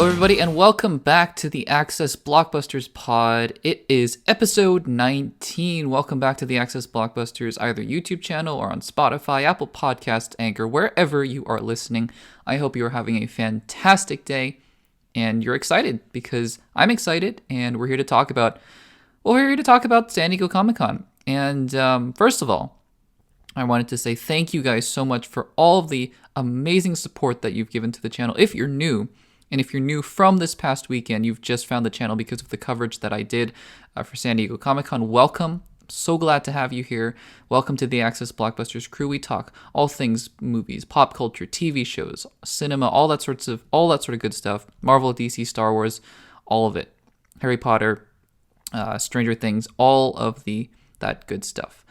Hello, everybody, and welcome back to the Access Blockbusters pod. It is episode 19. Welcome back to the Access Blockbusters, either YouTube channel or on Spotify, Apple Podcast, Anchor, wherever you are listening. I hope you are having a fantastic day and you're excited because I'm excited, and we're here to talk about San Diego Comic-Con. And first of all, I wanted to say thank you guys so much for all of the amazing support that you've given to the channel. If you're new, and if you're new from this past weekend, you've just found the channel because of the coverage that I did for San Diego Comic-Con, welcome. I'm so glad to have you here. Welcome to the Access Blockbusters crew. We talk all things movies, pop culture, TV shows, cinema, all that sort of good stuff. Marvel, DC, Star Wars, all of it. Harry Potter, Stranger Things, all of that good stuff.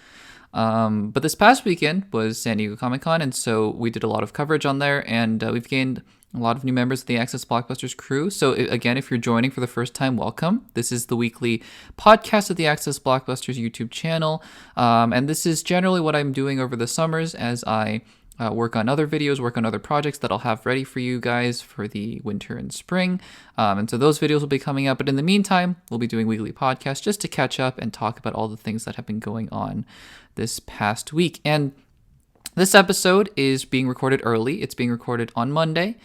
But this past weekend was San Diego Comic-Con, and so we did a lot of coverage on there, and we've gained a lot of new members of the Access Blockbusters crew. So again, if you're joining for the first time, welcome. This is the weekly podcast of the Access Blockbusters YouTube channel, and this is generally what I'm doing over the summers as I work on other videos, work on other projects that I'll have ready for you guys for the winter and spring. And so those videos will be coming up. But in the meantime, we'll be doing weekly podcasts just to catch up and talk about all the things that have been going on this past week. And this episode is being recorded early. It's being recorded on Monday,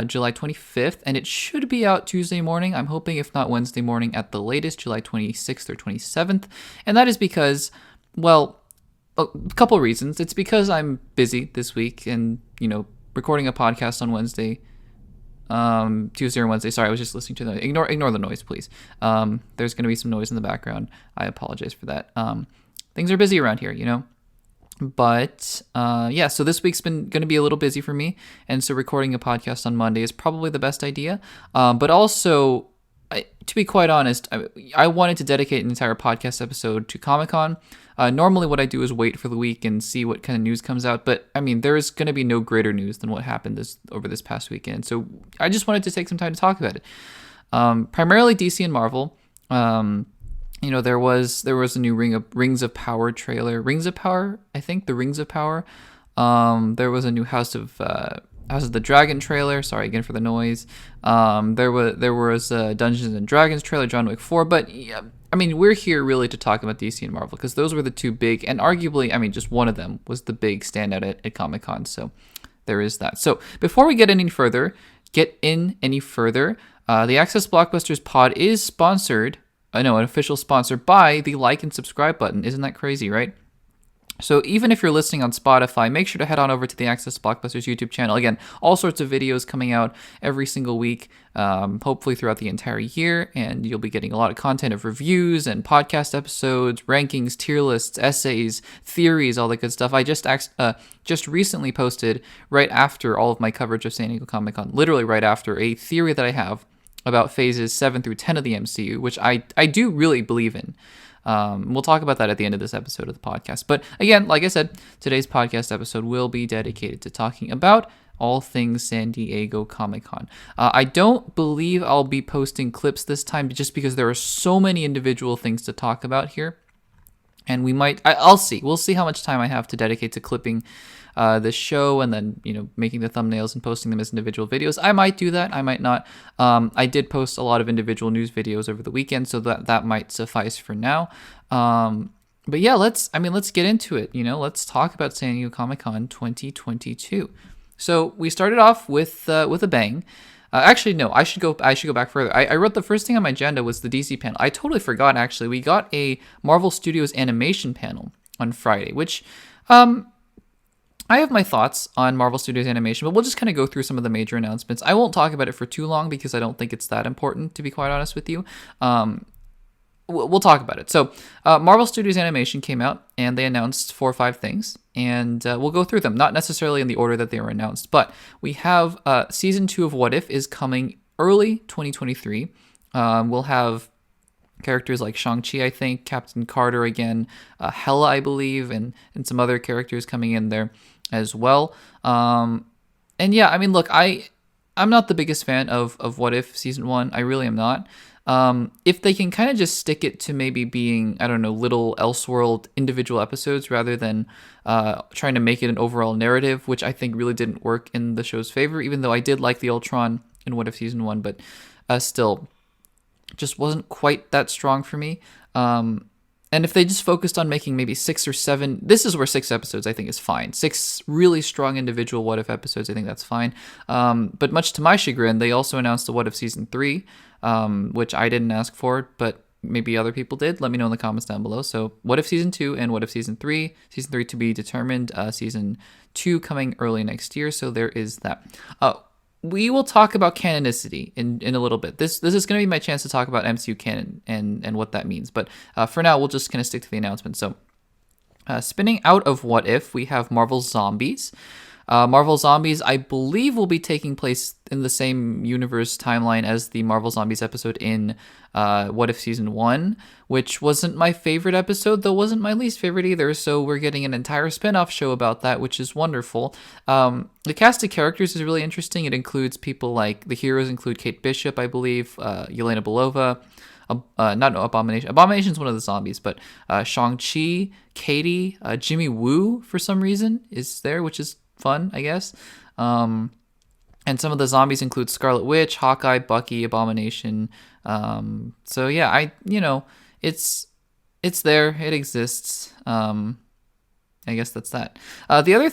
July 25th, and it should be out Tuesday morning. I'm hoping, if not Wednesday morning at the latest, July 26th or 27th. And that is because, well, a couple of reasons. It's because I'm busy this week and, recording a podcast on Wednesday, Tuesday or Wednesday. Sorry, I was just listening to the ignore the noise, please. There's going to be some noise in the background. I apologize for that. Things are busy around here, But so this week's been going to be a little busy for me, and so recording a podcast on Monday is probably the best idea. But also, to be quite honest, I wanted to dedicate an entire podcast episode to Comic-Con. Normally what I do is wait for the week and see what kind of news comes out, but there is going to be no greater news than what happened over this past weekend. So I just wanted to take some time to talk about it. Primarily DC and Marvel. There was a new Rings of Power trailer. Rings of Power, I think, the Rings of Power. There was a new House of the Dragon trailer. Sorry again for the noise. There was a Dungeons and Dragons trailer, John Wick 4. But yeah, we're here really to talk about DC and Marvel because those were the two big, and arguably, just one of them was the big standout at Comic-Con. So there is that. So before we get any further, the Access Blockbusters pod is sponsored. An official sponsor by the like and subscribe button. Isn't that crazy, right? So even if you're listening on Spotify, make sure to head on over to the Access Blockbusters YouTube channel. Again, all sorts of videos coming out every single week, hopefully throughout the entire year, and you'll be getting a lot of content of reviews and podcast episodes, rankings, tier lists, essays, theories, all that good stuff. I just recently posted, right after all of my coverage of San Diego Comic-Con, literally right after, a theory that I have about phases 7 through 10 of the MCU, which I do really believe in. We'll talk about that at the end of this episode of the podcast. But again, like I said, today's podcast episode will be dedicated to talking about all things San Diego Comic-Con. I don't believe I'll be posting clips this time just because there are so many individual things to talk about here. And I'll see. We'll see how much time I have to dedicate to clipping this show and then, making the thumbnails and posting them as individual videos. I might do that. I might not. I did post a lot of individual news videos over the weekend, so that might suffice for now. But yeah, let's get into it. Let's talk about San Diego Comic-Con 2022. So we started off with a bang. Actually, no, I should go back further. I wrote the first thing on my agenda was the DC panel. I totally forgot, actually. We got a Marvel Studios animation panel on Friday, which I have my thoughts on Marvel Studios animation, but we'll just kind of go through some of the major announcements. I won't talk about it for too long because I don't think it's that important, to be quite honest with you. We'll talk about it. So Marvel Studios animation came out, and they announced 4 or 5 things, and we'll go through them, not necessarily in the order that they were announced, but we have Season 2 of What If is coming early 2023. We'll have characters like Shang-Chi, I think, Captain Carter again, Hela, I believe, and some other characters coming in there as well. And yeah, look, I'm not the biggest fan of What If Season 1. I really am not. If they can kind of just stick it to maybe being, I don't know, little Elseworld individual episodes rather than trying to make it an overall narrative, which I think really didn't work in the show's favor, even though I did like the Ultron in What If Season 1, but still just wasn't quite that strong for me. And if they just focused on making maybe 6 or 7, this is where 6 episodes I think is fine. 6 really strong individual What If episodes, I think that's fine. But much to my chagrin, they also announced the What If Season 3, which I didn't ask for, but maybe other people did. Let me know in the comments down below. So What If Season 2 and What If Season 3. Season 3 to be determined. Season 2 coming early next year. So there is that. We will talk about canonicity in a little bit. This is going to be my chance to talk about MCU canon and what that means. But for now, we'll just kind of stick to the announcement. So spinning out of What If, we have Marvel Zombies. Marvel Zombies, I believe, will be taking place in the same universe timeline as the Marvel Zombies episode in What If Season 1, which wasn't my favorite episode, though wasn't my least favorite either, so we're getting an entire spin-off show about that, which is wonderful. The cast of characters is really interesting. It includes people like, the heroes include Kate Bishop, I believe, Yelena Belova, not Abomination. Abomination's one of the zombies, but Shang-Chi, Katie, Jimmy Woo, for some reason, is there, which is fun, I guess. And some of the zombies include Scarlet Witch, Hawkeye, Bucky, Abomination. So yeah, it's there, it exists. I guess that's that. One of the other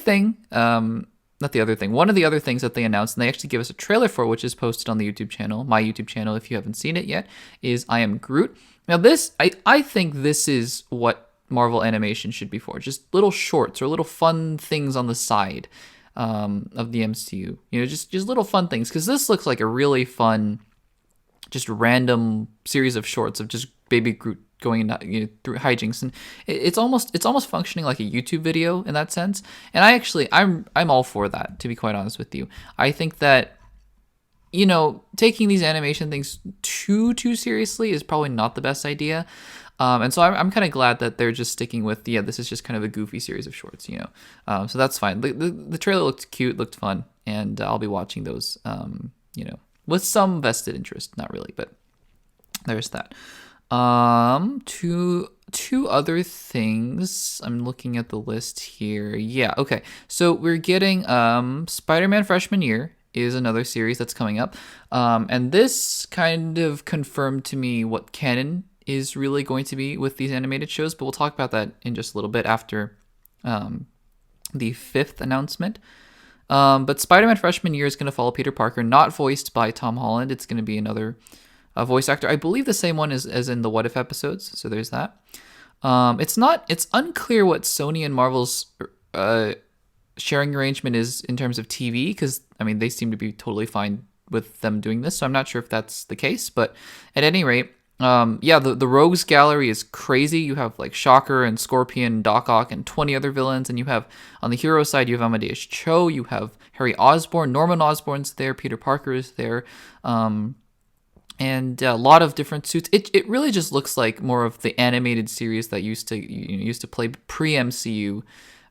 things that they announced, and they actually give us a trailer for, which is posted on the YouTube channel, my YouTube channel, if you haven't seen it yet, is I Am Groot. Now this, I think this is what Marvel animation should be for, just little shorts or little fun things on the side of the MCU, just little fun things, because this looks like a really fun, just random series of shorts of just baby Groot going through hijinks, and it's almost functioning like a YouTube video in that sense. And I'm all for that, to be quite honest with you. I think that taking these animation things too seriously is probably not the best idea. And so I'm kind of glad that they're just sticking with, this is just kind of a goofy series of shorts, so that's fine. The trailer looked cute, looked fun, and I'll be watching those, with some vested interest. Not really, but there's that. Two other things. I'm looking at the list here. Yeah, okay. So we're getting Spider-Man Freshman Year is another series that's coming up. And this kind of confirmed to me what canon is really going to be with these animated shows, but we'll talk about that in just a little bit after the 5th announcement. But Spider-Man Freshman Year is going to follow Peter Parker, not voiced by Tom Holland. It's going to be another voice actor. I believe the same one as in the What If episodes, so there's that. It's unclear what Sony and Marvel's sharing arrangement is in terms of TV, because, they seem to be totally fine with them doing this, so I'm not sure if that's the case, but at any rate, the Rogues Gallery is crazy. You have like Shocker and Scorpion and Doc Ock and 20 other villains, and you have, on the hero side, you have Amadeus Cho, you have Harry Osborn, Norman Osborn's there, Peter Parker is there, and a lot of different suits. It really just looks like more of the animated series that used to play pre-MCU,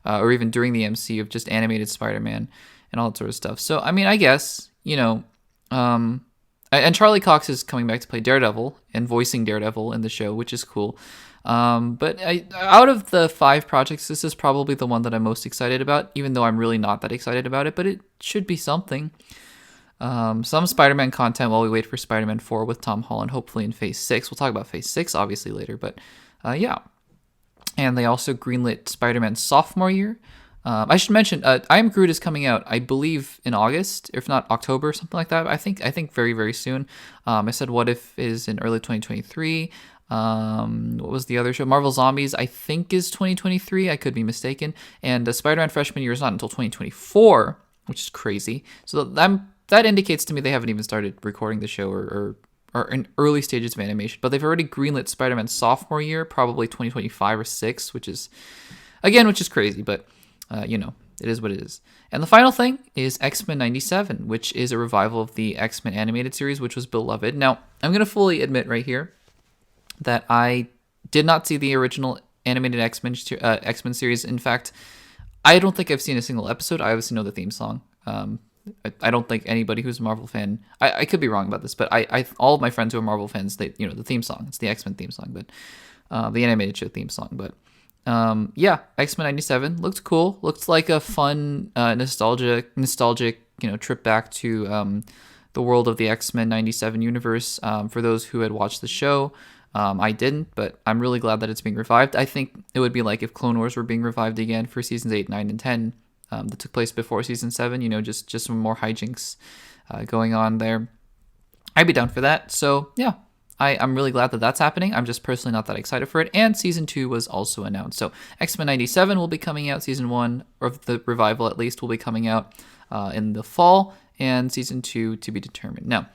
or even during the MCU, of just animated Spider-Man and all that sort of stuff. So, I guess, and Charlie Cox is coming back to play Daredevil and voicing Daredevil in the show, which is cool. But out of the 5 projects, this is probably the one that I'm most excited about, even though I'm really not that excited about it, but it should be something. Some Spider-Man content while we wait for Spider-Man 4 with Tom Holland, hopefully in Phase 6. We'll talk about Phase 6, obviously, later, but yeah. And they also greenlit Spider-Man Sophomore Year. I should mention, I Am Groot is coming out, I believe, in August, if not October, something like that. I think very, very soon. I said What If is in early 2023. What was the other show? Marvel Zombies, I think, is 2023. I could be mistaken. And Spider-Man Freshman Year is not until 2024, which is crazy. So that indicates to me they haven't even started recording the show or in early stages of animation. But they've already greenlit Spider-Man Sophomore Year, probably 2025 or 6, which is crazy, but it is what it is. And the final thing is X-Men 97, which is a revival of the X-Men animated series, which was beloved. Now, I'm going to fully admit right here that I did not see the original animated X-Men series. In fact, I don't think I've seen a single episode. I obviously know the theme song. I don't think anybody who's a Marvel fan, I could be wrong about this, but I all of my friends who are Marvel fans, the theme song, it's the X-Men theme song, but the animated show theme song, but X-Men 97 looked cool. Looks like a fun, nostalgic, trip back to the world of the X-Men 97 universe. For those who had watched the show, I didn't, but I'm really glad that it's being revived. I think it would be like if Clone Wars were being revived again for seasons 8, 9, and 10 that took place before season 7, just some more hijinks going on there. I'd be down for that. So yeah, I'm really glad that that's happening. I'm just personally not that excited for it. And season 2 was also announced. So X-Men 97 will be coming out. Season 1, or the revival at least, will be coming out in the fall, and season 2 to be determined. Now,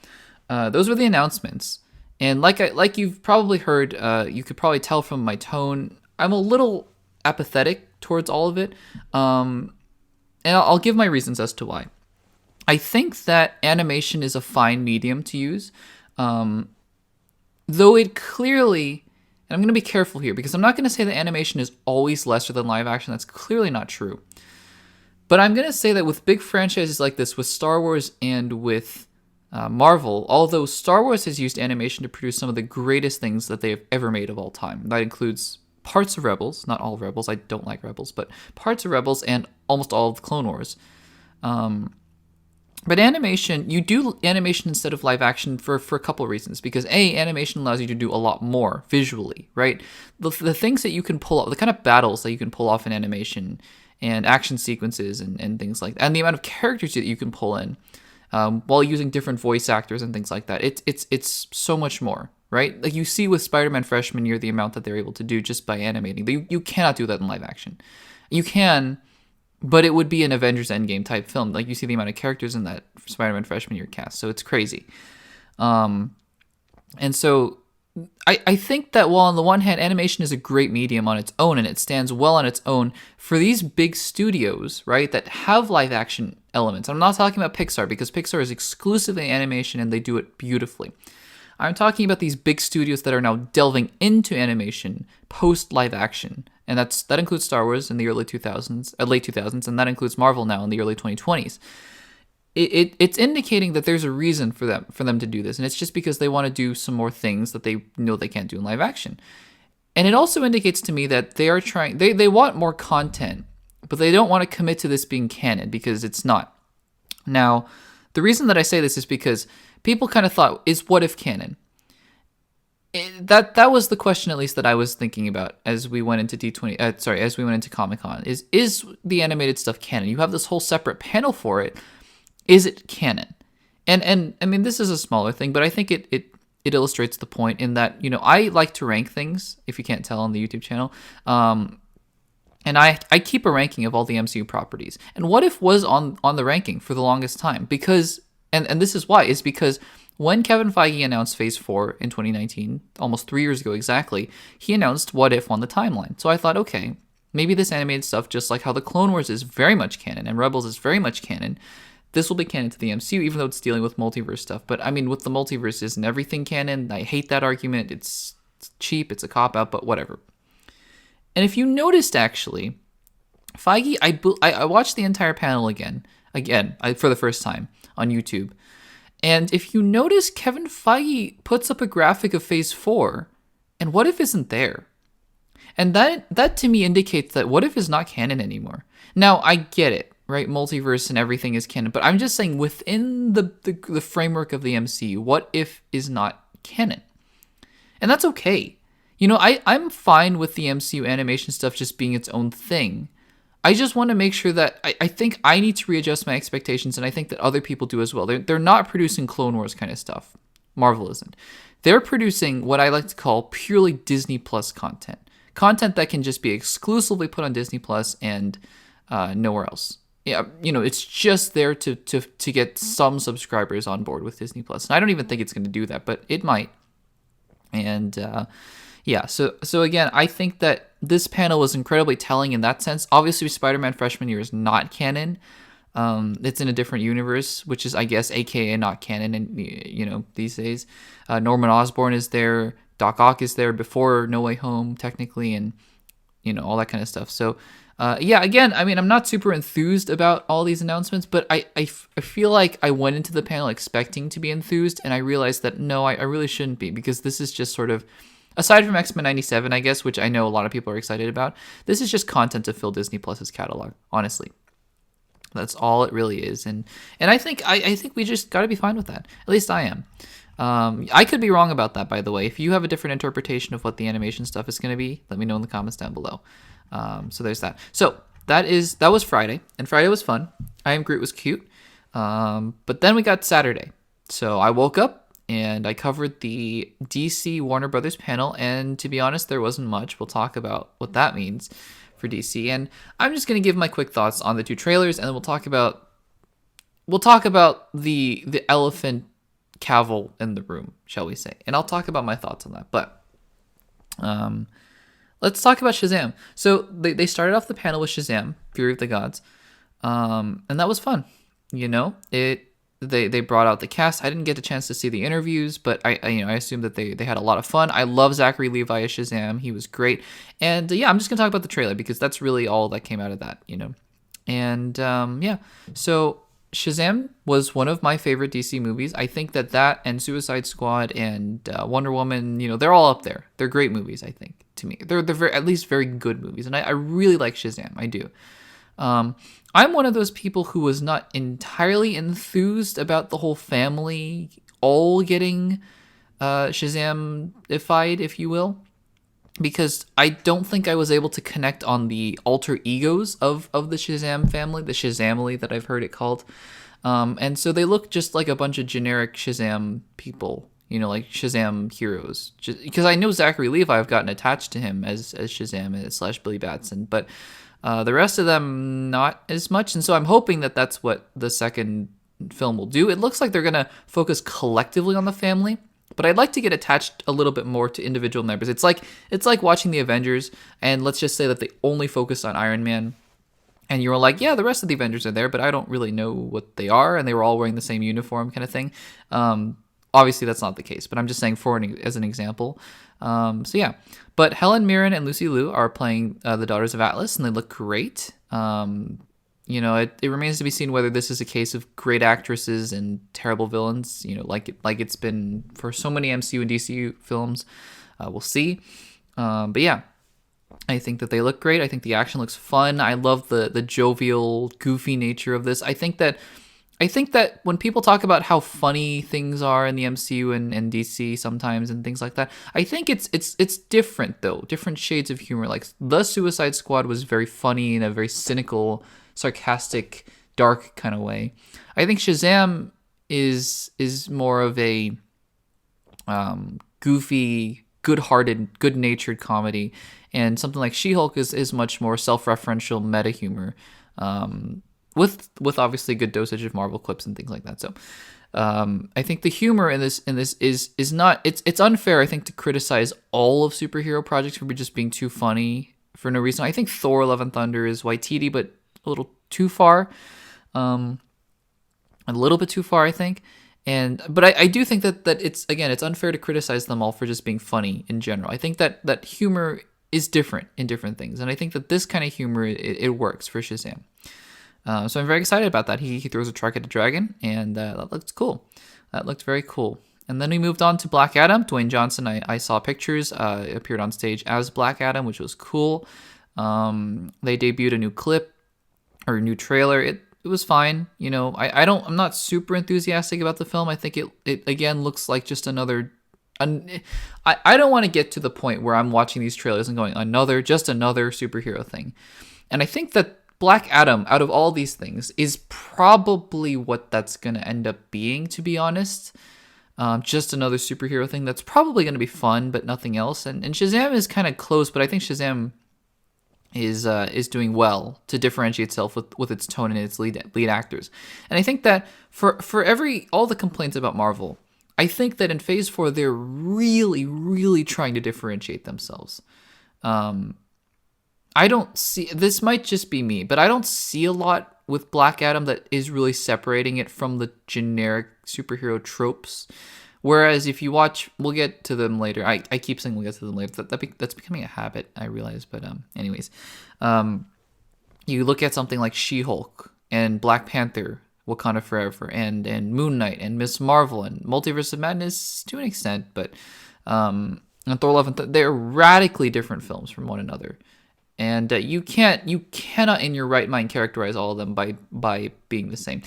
those were the announcements. And like you've probably heard, you could probably tell from my tone, I'm a little apathetic towards all of it. And I'll give my reasons as to why. I think that animation is a fine medium to use. Though it clearly, and I'm going to be careful here because I'm not going to say that animation is always lesser than live action. That's clearly not true. But I'm going to say that with big franchises like this, with Star Wars and with Marvel, although Star Wars has used animation to produce some of the greatest things that they have ever made of all time. That includes parts of Rebels, not all of Rebels, I don't like Rebels, but parts of Rebels and almost all of Clone Wars. But animation, you do animation instead of live action for a couple of reasons. Because A, animation allows you to do a lot more visually, right? The things that you can pull off, the kind of battles that you can pull off in animation and action sequences and things like that, and the amount of characters that you can pull in while using different voice actors and things like that, it's so much more, right? Like you see with Spider-Man freshman year, the amount that they're able to do just by animating. You cannot do that in live action. You can, but it would be an Avengers Endgame type film. Like you see the amount of characters in that Spider-Man freshman year cast, so it's crazy. And so I think that while on the one hand, animation is a great medium on its own and it stands well on its own, for these big studios, right, that have live action elements. I'm not talking about Pixar because Pixar is exclusively animation and they do it beautifully. I'm talking about these big studios that are now delving into animation post live action. And that includes Star Wars in the early 2000s, late 2000s, and that includes Marvel now in the early 2020s. It's indicating that there's a reason for them to do this, and it's just because they want to do some more things that they know they can't do in live action. And it also indicates to me that they are trying, they want more content, but they don't want to commit to this being canon because it's not. Now, the reason that I say this is because people kind of thought, is what if canon? That was the question, at least, that I was thinking about as we went into as we went into Comic-Con. Is the animated stuff canon? You have this whole separate panel for it. Is it canon? And I mean, this is a smaller thing, but I think it illustrates the point in that, I like to rank things, if you can't tell on the YouTube channel. And I keep a ranking of all the MCU properties. And What If was on the ranking for the longest time because, and this is why, is because when Kevin Feige announced Phase 4 in 2019, almost 3 years ago exactly, he announced What If on the timeline. So I thought, okay, maybe this animated stuff, just like how the Clone Wars is very much canon and Rebels is very much canon, this will be canon to the MCU, even though it's dealing with multiverse stuff. But I mean, with the multiverse, isn't everything canon? I hate that argument. It's cheap, it's a cop-out, but whatever. And if you noticed, actually, Feige, I watched the entire panel again, for the first time on YouTube. And if you notice, Kevin Feige puts up a graphic of Phase 4, and What If isn't there. And that to me indicates that What If is not canon anymore. Now, I get it, right? Multiverse and everything is canon, but I'm just saying within the framework of the MCU, What If is not canon. And that's okay. I'm fine with the MCU animation stuff just being its own thing. I just want to make sure that I think I need to readjust my expectations, and I think that other people do as well. They're not producing Clone Wars kind of stuff. Marvel isn't. They're producing what I like to call purely Disney Plus content. Content that can just be exclusively put on Disney Plus and nowhere else. Yeah, it's just there to get some subscribers on board with Disney Plus. And I don't even think it's going to do that, but it might. And yeah, so again, I think that this panel was incredibly telling in that sense. Obviously, Spider-Man freshman year is not canon. It's in a different universe, which is, I guess, AKA not canon, and these days. Norman Osborn is there. Doc Ock is there before No Way Home, technically, and all that kind of stuff. So, yeah, again, I mean, I'm not super enthused about all these announcements, but I feel like I went into the panel expecting to be enthused, and I realized that no, I really shouldn't be, because this is just sort of, aside from X-Men 97, I guess, which I know a lot of people are excited about, this is just content to fill Disney Plus's catalog, honestly. That's all it really is, and I think I think we just got to be fine with that. At least I am. I could be wrong about that, by the way. If you have a different interpretation of what the animation stuff is going to be, let me know in the comments down below. So there's that. So that was Friday, and Friday was fun. I Am Groot was cute. But then we got Saturday. So I woke up and I covered the DC Warner Brothers panel, and to be honest, there wasn't much. We'll talk about what that means for DC, and I'm just gonna give my quick thoughts on the two trailers, and then we'll talk about the elephant Cavill in the room, shall we say? And I'll talk about my thoughts on that. But let's talk about Shazam. So they started off the panel with Shazam, Fury of the Gods, and that was fun. You know, they brought out the cast. I didn't get a chance to see the interviews, but I assume that they had a lot of fun. I love Zachary Levi as Shazam. He was great. And I'm just gonna talk about the trailer because that's really all that came out of that, And so Shazam was one of my favorite DC movies. I think that and Suicide Squad and Wonder Woman, they're all up there. They're great movies, I think, to me. They're at least very good movies, and I really like Shazam. I do. I'm one of those people who was not entirely enthused about the whole family all getting Shazam-ified, if you will, because I don't think I was able to connect on the alter egos of the Shazam family, the Shazamily that I've heard it called. And so they look just like a bunch of generic Shazam people, like Shazam heroes. Because I know Zachary Levi, I've gotten attached to him as Shazam / Billy Batson, but the rest of them not as much. And so I'm hoping that that's what the second film will do. It looks like they're going to focus collectively on the family, but I'd like to get attached a little bit more to individual members. It's like watching the Avengers, and let's just say that they only focused on Iron Man, and you were like, yeah, the rest of the Avengers are there, but I don't really know what they are, and they were all wearing the same uniform kind of thing. Obviously, that's not the case, but I'm just saying as an example. But Helen Mirren and Lucy Liu are playing the Daughters of Atlas, and they look great. It remains to be seen whether this is a case of great actresses and terrible villains, like it's been for so many MCU and DCU films. We'll see. I think that they look great. I think the action looks fun. I love the jovial, goofy nature of this. I think that when people talk about how funny things are in the MCU and DC sometimes and things like that, I think it's different though, different shades of humor. Like the Suicide Squad was very funny in a very cynical, sarcastic, dark kind of way. I think Shazam is more of a goofy, good-hearted, good-natured comedy, and something like She-Hulk is much more self-referential meta humor. With obviously good dosage of Marvel clips and things like that. So I think the humor in this is not, it's unfair, I think, to criticize all of superhero projects for just being too funny for no reason. I think Thor: Love and Thunder is Waititi, but a little too far. A little bit too far, I think. But I do think that it's unfair to criticize them all for just being funny in general. I think that humor is different in different things, and I think that this kind of humor it works for Shazam. So I'm very excited about that. He throws a truck at a dragon, and that looks cool. That looked very cool. And then we moved on to Black Adam. Dwayne Johnson, I saw pictures, appeared on stage as Black Adam, which was cool. They debuted a new clip, or a new trailer. It was fine. I'm not super enthusiastic about the film. I think it again looks like just another. I don't want to get to the point where I'm watching these trailers and going another superhero thing. And I think that Black Adam, out of all these things, is probably what that's going to end up being, to be honest. Just another superhero thing that's probably going to be fun, but nothing else. And Shazam is kind of close, but I think Shazam is doing well to differentiate itself with its tone and its lead actors. And I think that for all the complaints about Marvel, I think that in Phase 4 they're really, really trying to differentiate themselves. I don't see, this might just be me, but I don't see a lot with Black Adam that is really separating it from the generic superhero tropes. Whereas if you watch, we'll get to them later. I keep saying we'll get to them later. That's becoming a habit, I realize. But anyways, you look at something like She-Hulk and Black Panther, Wakanda Forever, and Moon Knight and Miss Marvel and Multiverse of Madness to an extent, but and Thor: Love and Thunder, they're radically different films from one another. And you cannot in your right mind characterize all of them by being the same.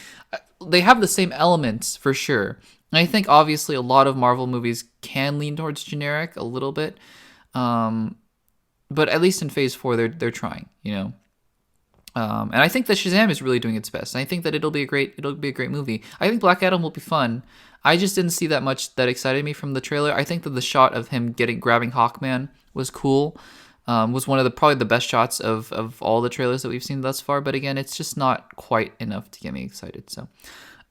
They have the same elements for sure. And I think obviously a lot of Marvel movies can lean towards generic a little bit. But at least in Phase 4, they're trying, And I think that Shazam is really doing its best. And I think that it'll be a great movie. I think Black Adam will be fun. I just didn't see that much that excited me from the trailer. I think that the shot of him grabbing Hawkman was cool. Was one of probably the best shots of all the trailers that we've seen thus far. But again, it's just not quite enough to get me excited. So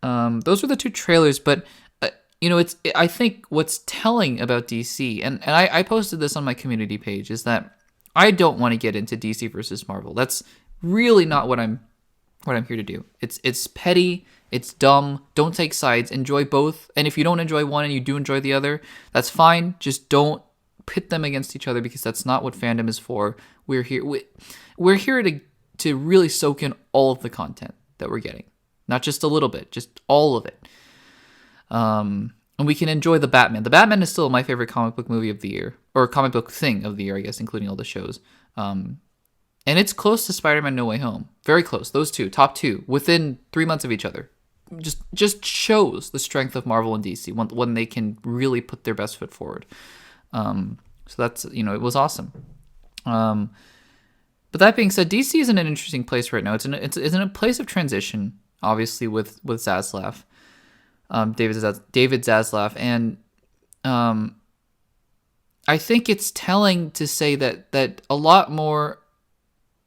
those were the two trailers. But I think what's telling about DC, and I posted this on my community page, is that I don't want to get into DC versus Marvel. That's really not what I'm here to do. It's petty. It's dumb. Don't take sides. Enjoy both. And if you don't enjoy one and you do enjoy the other, that's fine. Just don't pit them against each other, because that's not what fandom is for. We're here to really soak in all of the content that we're getting, not just a little bit, just all of it. And we can enjoy the Batman. The Batman is still my favorite comic book movie of the year, or comic book thing of the year, I guess, including all the shows. And it's close to Spider-Man No Way Home. Very close. Those two, top two, within 3 months of each other. Just shows the strength of Marvel and DC when they can really put their best foot forward. So that's, it was awesome. But that being said, DC is in an interesting place right now. It's in a place of transition, obviously, with Zaslav, David Zaslav, and I think it's telling to say that a lot more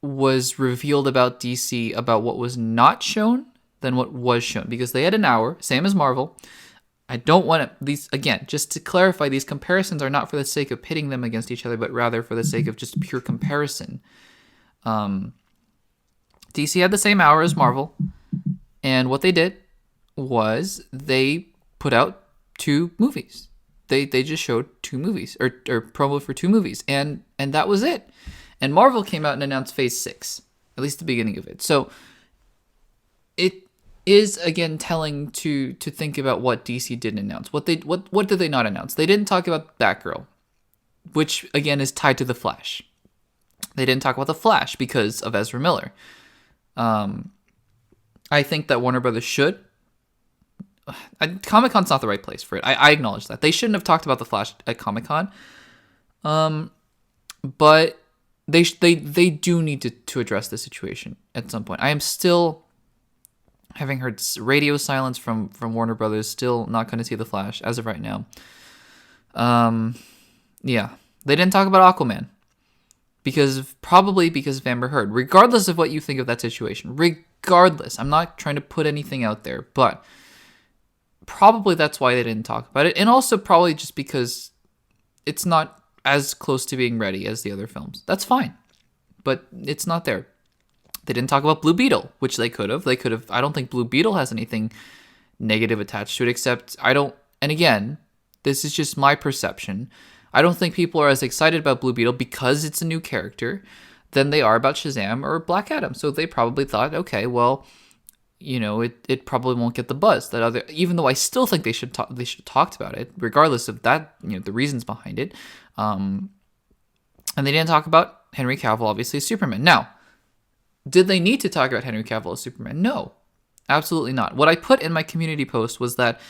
was revealed about DC about what was not shown than what was shown, because they had an hour, same as Marvel. I don't want these, again, just to clarify, these comparisons are not for the sake of pitting them against each other, but rather for the sake of just pure comparison. DC had the same hour as Marvel, and what they did was they put out 2 movies. They just showed 2 movies, or promo for 2 movies, and that was it. And Marvel came out and announced Phase 6, at least the beginning of it. So it is, again, telling to think about what DC didn't announce. What did they not announce? They didn't talk about Batgirl, which, again, is tied to The Flash. They didn't talk about The Flash because of Ezra Miller. I think that Warner Brothers should. Comic-Con's not the right place for it. I acknowledge that. They shouldn't have talked about The Flash at Comic-Con. But they do need to address the situation at some point. I am still, having heard radio silence from Warner Brothers, still not going to see The Flash as of right now. Yeah. They didn't talk about Aquaman. Probably because of Amber Heard. Regardless of what you think of that situation. Regardless. I'm not trying to put anything out there. But probably that's why they didn't talk about it. And also probably just because it's not as close to being ready as the other films. That's fine. But it's not there. They didn't talk about Blue Beetle, which they could have. I don't think Blue Beetle has anything negative attached to it, except and again, this is just my perception. I don't think people are as excited about Blue Beetle because it's a new character than they are about Shazam or Black Adam. So they probably thought, okay, well, it probably won't get the buzz that other. Even though I still think they should have talked about it, regardless of that, the reasons behind it. And they didn't talk about Henry Cavill, obviously, as Superman. Now, did they need to talk about Henry Cavill as Superman? No, absolutely not. What I put in my community post was that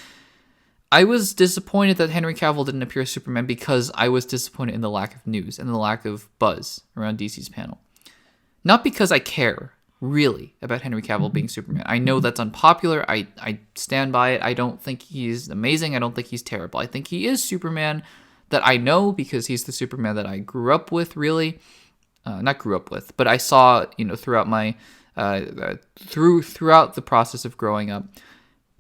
I was disappointed that Henry Cavill didn't appear as Superman because I was disappointed in the lack of news and the lack of buzz around DC's panel. Not because I care, really, about Henry Cavill being Superman. I know that's unpopular. I stand by it. I don't think he's amazing. I don't think he's terrible. I think he is Superman that I know because he's the Superman that I grew up with, really. Not grew up with, but I saw, throughout my throughout the process of growing up.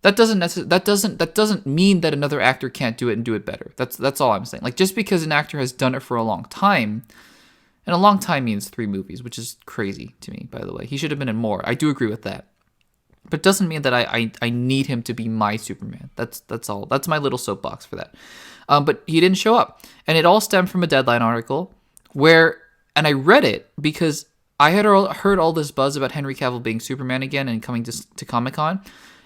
That doesn't mean that another actor can't do it and do it better. That's all I'm saying. Like, just because an actor has done it for a long time, and a long time means 3 movies, which is crazy to me, by the way. He should have been in more. I do agree with that. But it doesn't mean that I need him to be my Superman. That's all. That's my little soapbox for that. But he didn't show up. And it all stemmed from a Deadline article and I read it because I had heard all this buzz about Henry Cavill being Superman again and coming to Comic-Con.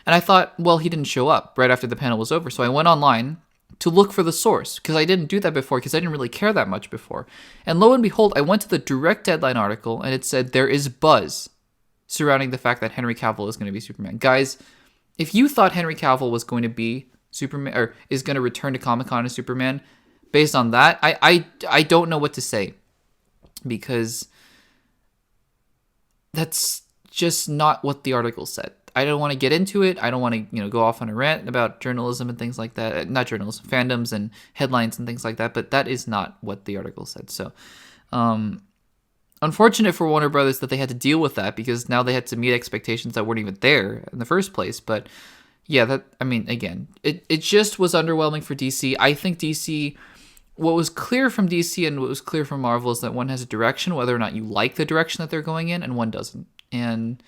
And I thought, well, he didn't show up right after the panel was over. So I went online, to look for the source, because I didn't do that before, because I didn't really care that much before. And lo and behold, I went to the direct deadline article, and it said there is buzz surrounding the fact that Henry Cavill is going to be Superman. Guys, if you thought Henry Cavill was going to be Superman, or is going to return to Comic-Con as Superman, based on that, I don't know what to say, because that's just not what the article said. I don't want to get into it. I don't want to, go off on a rant about journalism and things like that. Not journalism, fandoms and headlines and things like that. But that is not what the article said. So, unfortunate for Warner Brothers that they had to deal with that, because now they had to meet expectations that weren't even there in the first place. But yeah, again, it just was underwhelming for DC. I think DC, what was clear from DC and what was clear from Marvel is that one has a direction, whether or not you like the direction that they're going in, and one doesn't. And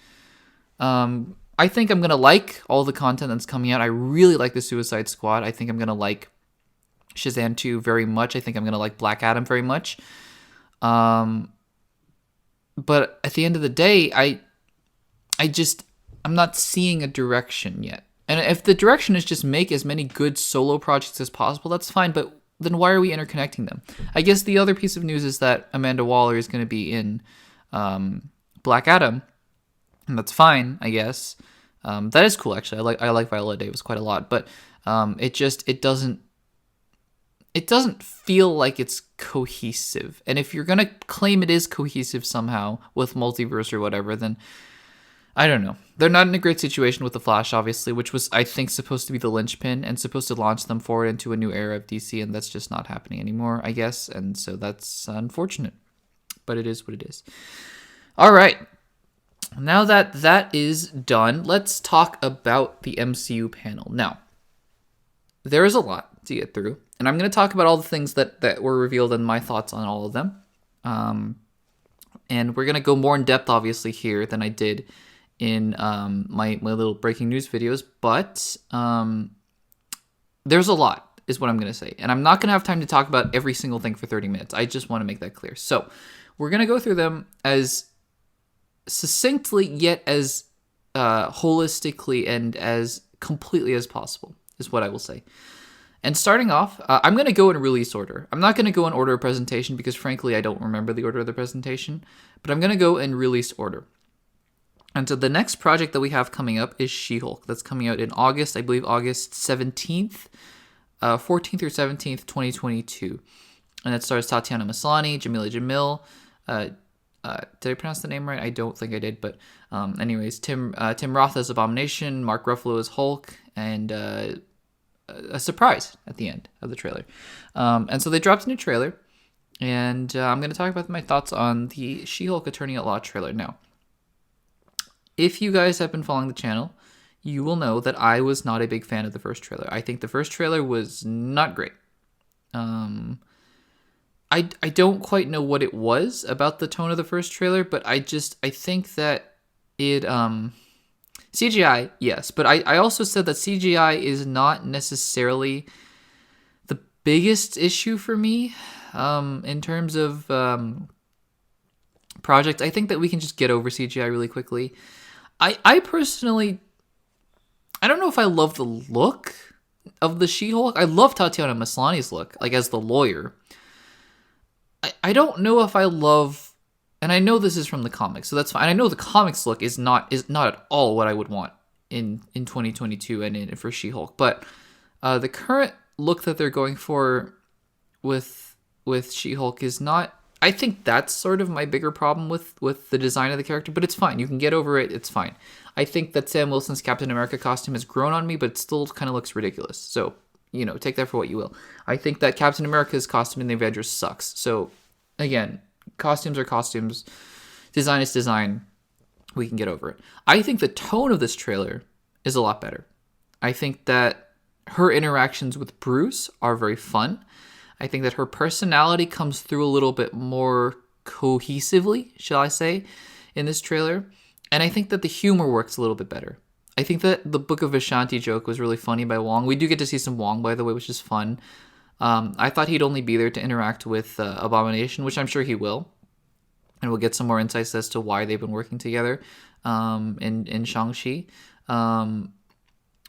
I think I'm going to like all the content that's coming out. I really like the Suicide Squad. I think I'm going to like Shazam 2 very much. I think I'm going to like Black Adam very much. But at the end of the day, I'm not seeing a direction yet. And if the direction is just make as many good solo projects as possible, that's fine. But then why are we interconnecting them? I guess the other piece of news is that Amanda Waller is going to be in Black Adam. And that's fine, I guess. That is cool, actually. I like Viola Davis quite a lot, but it doesn't feel like it's cohesive. And if you're gonna claim it is cohesive somehow with multiverse or whatever, then I don't know. They're not in a great situation with the Flash, obviously, which was, I think, supposed to be the linchpin and supposed to launch them forward into a new era of DC, and that's just not happening anymore, I guess. And so that's unfortunate, but it is what it is. All right. Now that that is done, let's talk about the MCU panel. Now, there is a lot to get through, and I'm going to talk about all the things that were revealed and my thoughts on all of them. And we're going to go more in depth, obviously, here than I did in my little breaking news videos, but there's a lot, is what I'm going to say. And I'm not going to have time to talk about every single thing for 30 minutes. I just want to make that clear. So we're going to go through them as succinctly yet as holistically and as completely as possible, is what I will say. And starting off, I'm going to go in release order. I'm not going to go in order of presentation because, frankly, I don't remember the order of the presentation, but I'm going to go in release order. And so the next project that we have coming up is She-Hulk. That's coming out in August, I believe August 17th, 14th or 17th, 2022. And it stars Tatiana Maslany, Jamila Jamil, did I pronounce the name right? I don't think I did, but anyways, Tim Roth as Abomination, Mark Ruffalo as Hulk, and a surprise at the end of the trailer. And so they dropped a new trailer, and I'm going to talk about my thoughts on the She-Hulk Attorney at Law trailer. Now, if you guys have been following the channel, you will know that I was not a big fan of the first trailer. I think the first trailer was not great. I don't quite know what it was about the tone of the first trailer, but I think that it, CGI, yes, but I also said that CGI is not necessarily the biggest issue for me, in terms of, projects. I think that we can just get over CGI really quickly. I personally, I don't know if I love the look of the She-Hulk. I love Tatiana Maslany's look, like as the lawyer. I don't know if I love, and I know this is from the comics, so that's fine. I know the comics look is not at all what I would want in 2022 and for She-Hulk, but the current look that they're going for with She-Hulk is not. I think that's sort of my bigger problem with the design of the character, but it's fine. You can get over it. It's fine. I think that Sam Wilson's Captain America costume has grown on me, but it still kind of looks ridiculous. So, take that for what you will. I think that Captain America's costume in the Avengers sucks. So, again, costumes are costumes. Design is design. We can get over it. I think the tone of this trailer is a lot better. I think that her interactions with Bruce are very fun. I think that her personality comes through a little bit more cohesively, shall I say, in this trailer. And I think that the humor works a little bit better. I think that the Book of Vishanti joke was really funny by Wong. We do get to see some Wong, by the way, which is fun. I thought he'd only be there to interact with Abomination, which I'm sure he will. And we'll get some more insights as to why they've been working together in Shang-Chi.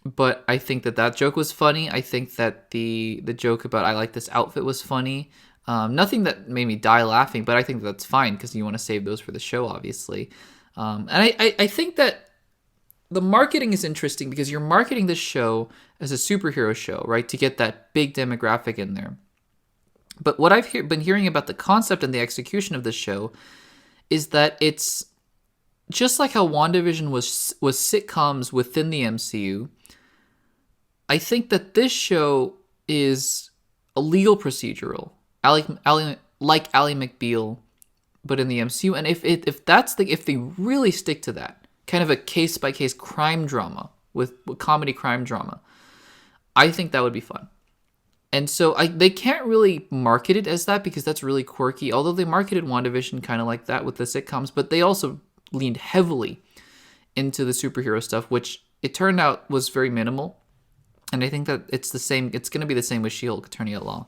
But I think that joke was funny. I think that the joke about I like this outfit was funny. Nothing that made me die laughing, but I think that's fine because you want to save those for the show, obviously. And I think that the marketing is interesting because you're marketing this show as a superhero show, right? To get that big demographic in there. But what I've been hearing about the concept and the execution of this show is that it's just like how WandaVision was sitcoms within the MCU. I think that this show is a legal procedural, like Ally McBeal, but in the MCU. And if they really stick to that, kind of a case by case crime drama with comedy crime drama, I think that would be fun. And so they can't really market it as that because that's really quirky. Although they marketed WandaVision kind of like that with the sitcoms, but they also leaned heavily into the superhero stuff, which it turned out was very minimal. And I think that it's the same. It's going to be the same with She-Hulk Attorney at Law.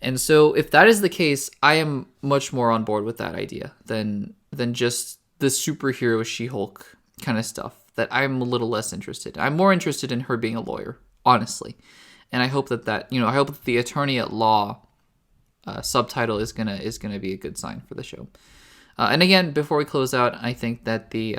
And so if that is the case, I am much more on board with that idea than just the superhero She-Hulk kind of stuff that I'm a little less interested in. I'm more interested in her being a lawyer, honestly. And I hope that I hope that the Attorney at Law subtitle is gonna be a good sign for the show. And again, before we close out, I think that the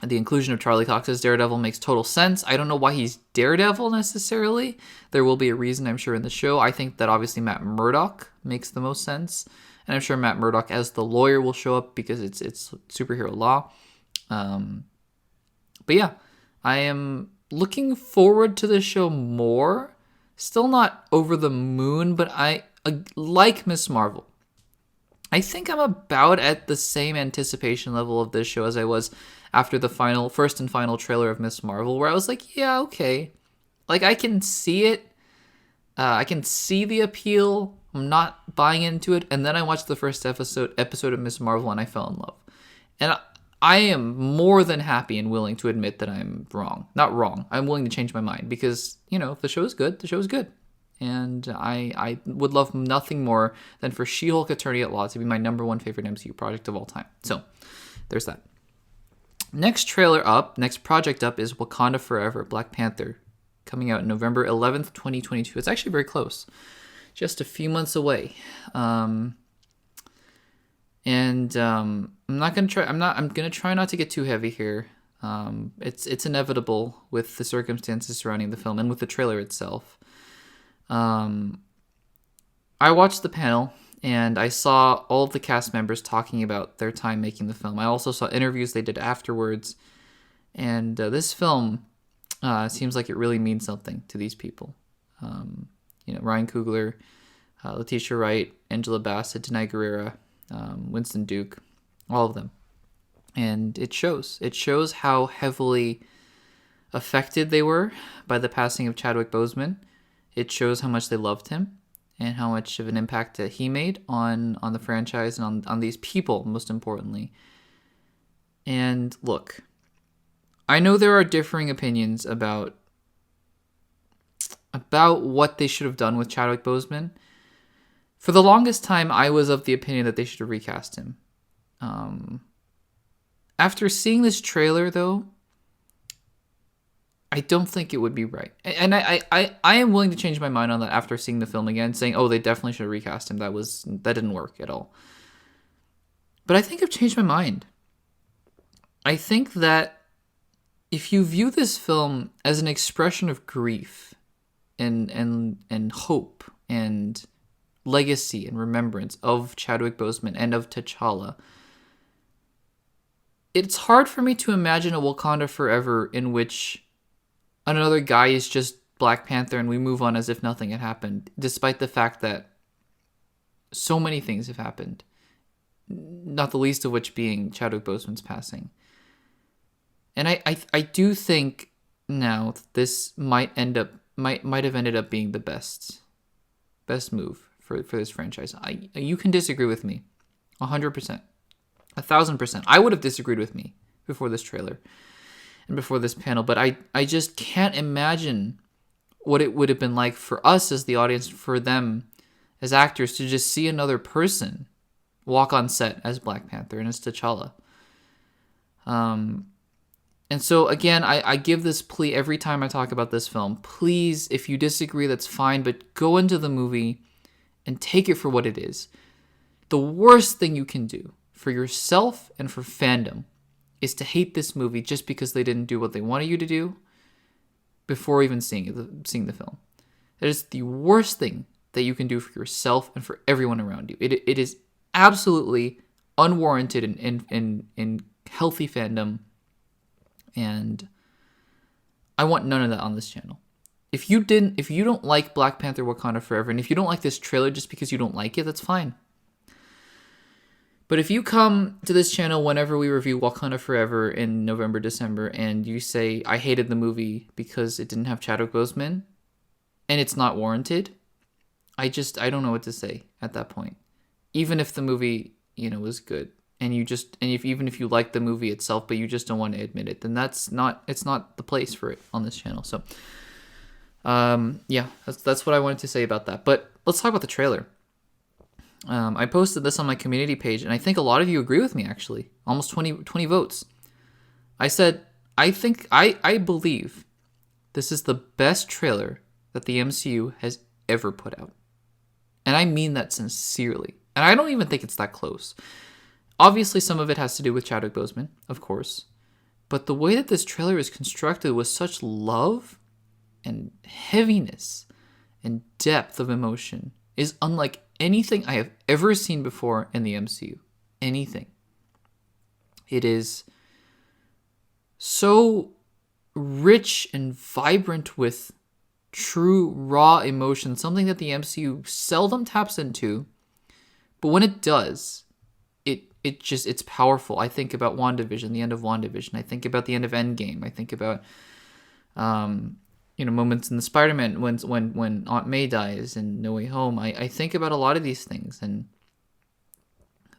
inclusion of Charlie Cox as Daredevil makes total sense. I don't know why he's Daredevil necessarily. There will be a reason, I'm sure, in the show. I think that obviously Matt Murdock makes the most sense. And I'm sure Matt Murdock as the lawyer will show up because it's superhero law. But yeah, I am looking forward to the show more. Still not over the moon, but I like Miss Marvel. I think I'm about at the same anticipation level of this show as I was after the first and final trailer of Miss Marvel, where I was like, yeah, okay. Like, I can see it. I can see the appeal. I'm not buying into it. And then I watched the first episode of Miss Marvel and I fell in love. And I am more than happy and willing to admit that I'm wrong. Not wrong. I'm willing to change my mind because, if the show is good, the show is good. And I would love nothing more than for She-Hulk Attorney at Law to be my number one favorite MCU project of all time. So, there's that. Next project up is Wakanda Forever, Black Panther, coming out November 11th, 2022. It's actually very close. Just a few months away. I'm gonna try not to get too heavy here. It's inevitable with the circumstances surrounding the film and with the trailer itself. I watched the panel and I saw all of the cast members talking about their time making the film. I also saw interviews they did afterwards, and this film seems like it really means something to these people. Ryan Coogler, Letitia Wright, Angela Bassett, Denai Guerrera, Winston Duke, all of them. And it shows. It shows how heavily affected they were by the passing of Chadwick Boseman. It shows how much they loved him and how much of an impact that he made on the franchise and on these people, most importantly. And look, I know there are differing opinions about what they should have done with Chadwick Boseman. For the longest time, I was of the opinion that they should have recast him. After seeing this trailer, though, I don't think it would be right. And I am willing to change my mind on that after seeing the film again, saying, oh, they definitely should have recast him. That didn't work at all. But I think I've changed my mind. I think that if you view this film as an expression of grief and hope and legacy and remembrance of Chadwick Boseman and of T'Challa, it's hard for me to imagine a Wakanda Forever in which another guy is just Black Panther and we move on as if nothing had happened, despite the fact that so many things have happened, not the least of which being Chadwick Boseman's passing. And I do think now that this might have ended up being the best move for this franchise. You can disagree with me 100%, 1,000%. I would have disagreed with me before this trailer and before this panel, but I just can't imagine what it would have been like for us as the audience, for them as actors, to just see another person walk on set as Black Panther and as T'Challa. And And so, again, I give this plea every time I talk about this film. Please, if you disagree, that's fine, but go into the movie and take it for what it is. The worst thing you can do for yourself and for fandom is to hate this movie just because they didn't do what they wanted you to do before even seeing the film. That is the worst thing that you can do for yourself and for everyone around you. It is absolutely unwarranted in healthy fandom. And I want none of that on this channel. If you don't like Black Panther Wakanda Forever, and if you don't like this trailer just because you don't like it, that's fine. But if you come to this channel whenever we review Wakanda Forever in November, December, and you say, I hated the movie because it didn't have Chadwick Boseman, and it's not warranted, I don't know what to say at that point. Even if the movie, was good. And even if you like the movie itself, but you just don't want to admit it, then it's not the place for it on this channel. So, that's what I wanted to say about that. But let's talk about the trailer. I posted this on my community page, and I think a lot of you agree with me, actually. Almost 20 votes. I said, I believe this is the best trailer that the MCU has ever put out. And I mean that sincerely. And I don't even think it's that close. Obviously, some of it has to do with Chadwick Boseman, of course. But the way that this trailer is constructed with such love and heaviness and depth of emotion is unlike anything I have ever seen before in the MCU. Anything. It is so rich and vibrant with true, raw emotion, something that the MCU seldom taps into. But when it does, it's powerful. I think about WandaVision, the end of WandaVision. I think about the end of Endgame. I think about, moments in the Spider-Man when Aunt May dies in No Way Home. I think about a lot of these things. And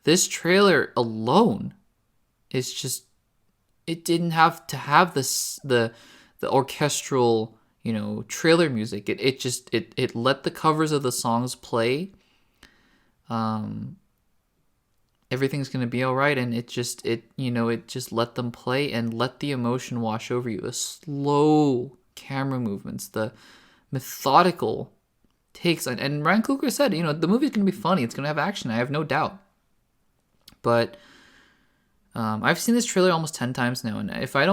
this trailer alone is just, it didn't have to have this, the orchestral, trailer music. It let the covers of the songs play. Everything's going to be all right, and it just let them play and let the emotion wash over you. The slow camera movements, the methodical takes, and Ryan Coogler said, the movie's going to be funny, it's going to have action, I have no doubt. But I've seen this trailer almost 10 times now, and if I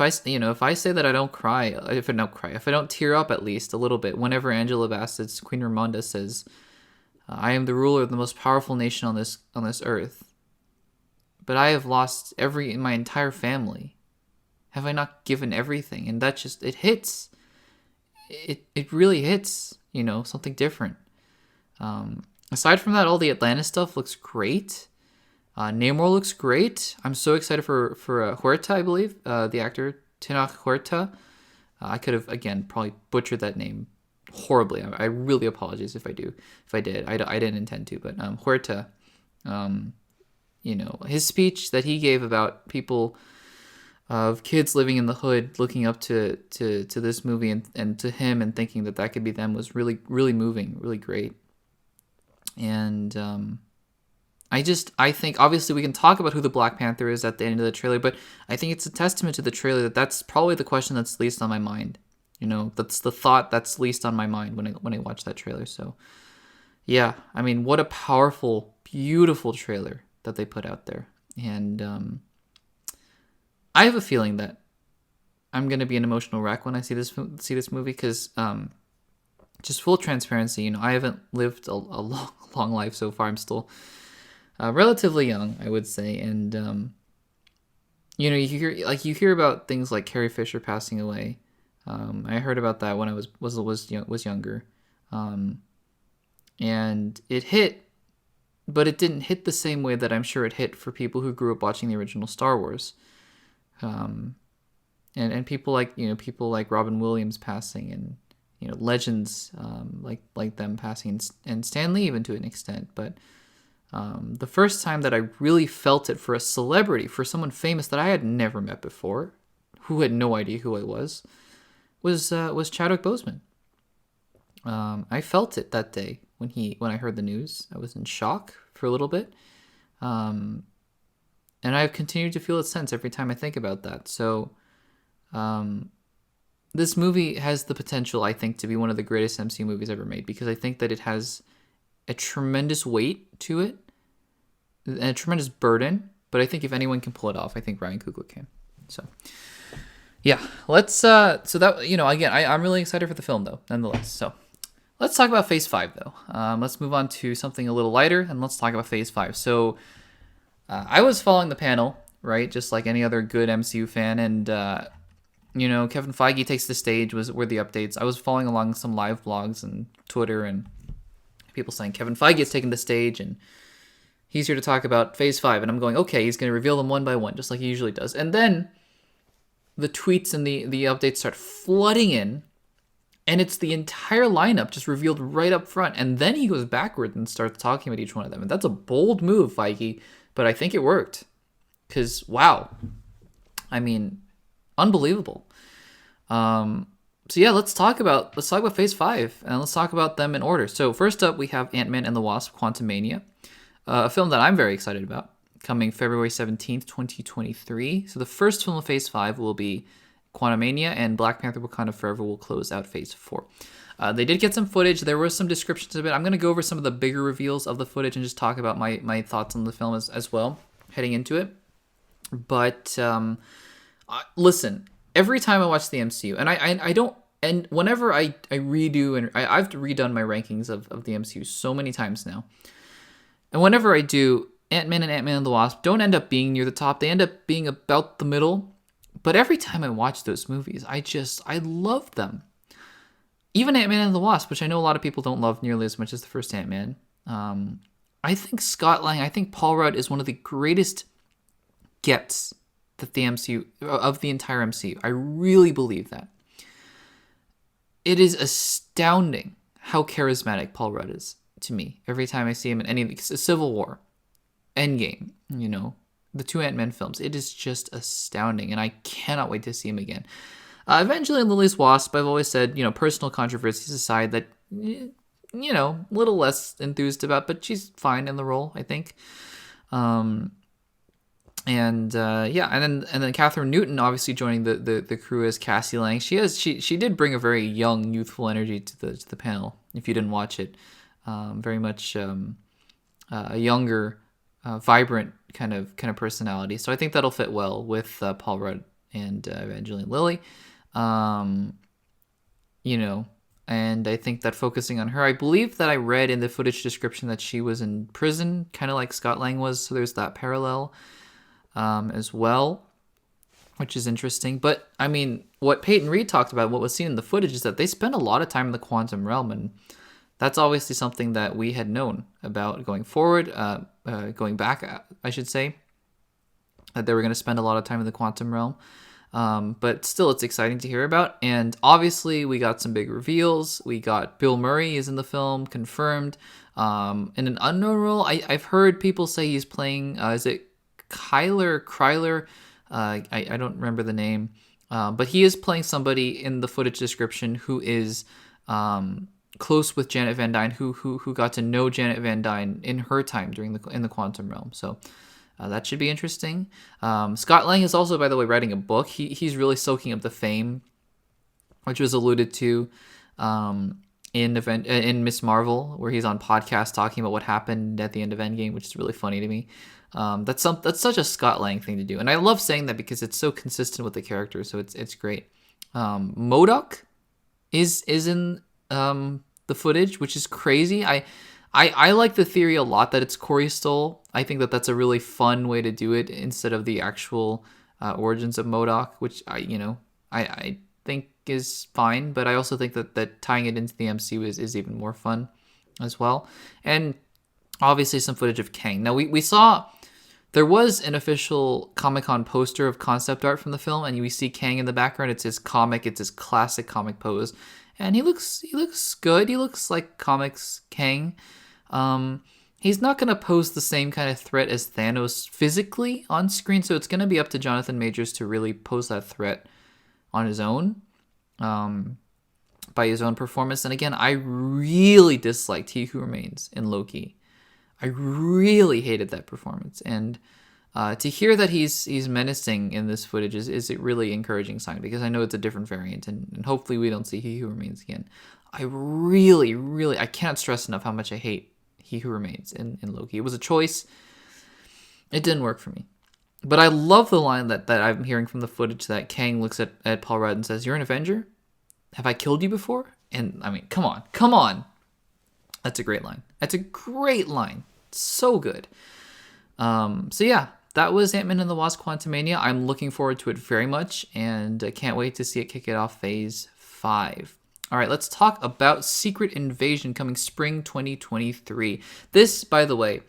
say that I don't cry, if I don't tear up at least a little bit whenever Angela Bassett's Queen Ramonda says, I am the ruler of the most powerful nation on this earth, but I have lost my entire family. Have I not given everything? And that just, it hits. It really hits, something different. Aside from that, all the Atlantis stuff looks great. Namor looks great. I'm so excited for Huerta, I believe, the actor, Tenoch Huerta. I could have, again, probably butchered that name horribly. I really apologize if I did. I didn't intend to, but Huerta, his speech that he gave about people of kids living in the hood looking up to this movie and to him and thinking that could be them was really, really moving, really great. And I think obviously we can talk about who the Black Panther is at the end of the trailer, but I think it's a testament to the trailer that's probably the question that's least on my mind. That's the thought that's least on my mind when I watch that trailer. So, yeah, I mean, what a powerful, beautiful trailer that they put out there. And I have a feeling that I'm going to be an emotional wreck when I see this movie because, just full transparency, I haven't lived a long life so far. I'm still relatively young, I would say. And, you hear about things like Carrie Fisher passing away. I heard about that when I was younger, and it hit, but it didn't hit the same way that I'm sure it hit for people who grew up watching the original Star Wars, and people like Robin Williams passing, and legends like them passing, and Stan Lee even to an extent. But the first time that I really felt it for a celebrity, for someone famous that I had never met before, who had no idea who I was Chadwick Boseman. I felt it that day when I heard the news. I was in shock for a little bit, and I've continued to feel it since every time I think about that. So This movie has the potential, I think, to be one of the greatest MCU movies ever made, because I think that it has a tremendous weight to it and a tremendous burden. But I think if anyone can pull it off, I think Ryan Coogler can. So, yeah, let's. So that, again, I'm really excited for the film, though, nonetheless. So, let's talk about Phase 5, though. Let's move on to something a little lighter, and let's talk about Phase 5. So, I was following the panel, right, just like any other good MCU fan, and Kevin Feige takes the stage were the updates. I was following along some live blogs and Twitter, and people saying Kevin Feige is taking the stage, and he's here to talk about Phase 5, and I'm going, okay, he's going to reveal them one by one, just like he usually does. And then the tweets and the updates start flooding in, and it's the entire lineup just revealed right up front, and then he goes backward and starts talking about each one of them. And that's a bold move, Feige, but I think it worked. Because, wow. I mean, unbelievable. So yeah, let's talk about Phase 5, and let's talk about them in order. So first up, we have Ant-Man and the Wasp: Quantumania, a film that I'm very excited about, coming February 17th, 2023. So the first film of Phase 5 will be Quantumania, and Black Panther: Wakanda Forever will close out Phase 4. They did get some footage. There were some descriptions of it. I'm going to go over some of the bigger reveals of the footage and just talk about my thoughts on the film as well, heading into it. But listen, every time I watch the MCU, and I don't, and whenever I redo, and I've redone my rankings of the MCU so many times now, and whenever I do, Ant-Man and Ant-Man and the Wasp don't end up being near the top. They end up being about the middle. But every time I watch those movies, I love them. Even Ant-Man and the Wasp, which I know a lot of people don't love nearly as much as the first Ant-Man. I think Scott Lang, I think Paul Rudd is one of the greatest gets that the MCU, of the entire MCU. I really believe that. It is astounding how charismatic Paul Rudd is to me. Every time I see him in any Civil War, Endgame, the two Ant-Man films, it is just astounding, and I cannot wait to see him again. Eventually, Lily's Wasp, I've always said, personal controversies aside, that, a little less enthused about, but she's fine in the role, I think. And then Catherine Newton obviously joining the crew as Cassie Lang. She did bring a very young, youthful energy to the panel. If you didn't watch it, very much a younger, vibrant kind of personality. So I think that'll fit well with Paul Rudd and Evangeline Lilly. And I think that focusing on her, I believe that I read in the footage description that she was in prison, kind of like Scott Lang was. So there's that parallel as well, which is interesting. But I mean, what Peyton Reed talked about, what was seen in the footage, is that they spent a lot of time in the quantum realm, and that's obviously something that we had known about going forward, going back, I should say, that they were going to spend a lot of time in the quantum realm. But still, it's exciting to hear about. And obviously, we got some big reveals. We got Bill Murray is in the film, confirmed. In an unknown role, I've heard people say he's playing, is it Kryler? I don't remember the name. But he is playing somebody in the footage description who is close with Janet Van Dyne, who got to know Janet Van Dyne in her time in the quantum realm. So that should be interesting. Scott Lang is also, by the way, writing a book. He's really soaking up the fame, which was alluded to in Miss Marvel, where he's on podcast talking about what happened at the end of Endgame, which is really funny to me. That's such a Scott Lang thing to do, and I love saying that because it's so consistent with the character. So it's great. MODOK is in the footage, which is crazy. I like the theory a lot that it's Corey Stoll. I think that's a really fun way to do it instead of the actual origins of MODOK, which I think is fine. But I also think that tying it into the MCU is even more fun as well. And obviously some footage of Kang. Now we saw there was an official Comic-Con poster of concept art from the film, and we see Kang in the background. It's his comic. It's his classic comic pose. And he looks good. He looks like comics Kang. He's not going to pose the same kind of threat as Thanos physically on screen, so it's going to be up to Jonathan Majors to really pose that threat on his own, by his own performance. And again, I really disliked He Who Remains in Loki. I really hated that performance. And To hear that he's menacing in this footage is a really encouraging sign, because I know it's a different variant, and hopefully we don't see He Who Remains again. I really, really, I can't stress enough how much I hate He Who Remains in Loki. It was a choice. It didn't work for me. But I love the line that I'm hearing from the footage, that Kang looks at Paul Rudd and says, "You're an Avenger? Have I killed you before?" And I mean, come on. That's a great line. So good. So yeah, that was Ant-Man and the Wasp: Quantumania. I'm looking forward to it very much, and I can't wait to see it kick it off Phase 5. All right, let's talk about Secret Invasion, coming spring 2023. This, by the way,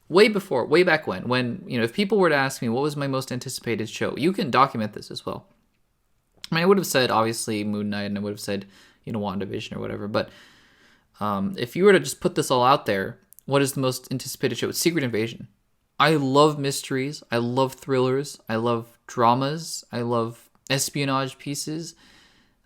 way back when, if people were to ask me what was my most anticipated show, you can document this as well. I mean, I would have said, obviously, Moon Knight, and I would have said, WandaVision or whatever. But if you were to just put this all out there, what is the most anticipated show? It's Secret Invasion. I love mysteries. I love thrillers. I love dramas. I love espionage pieces.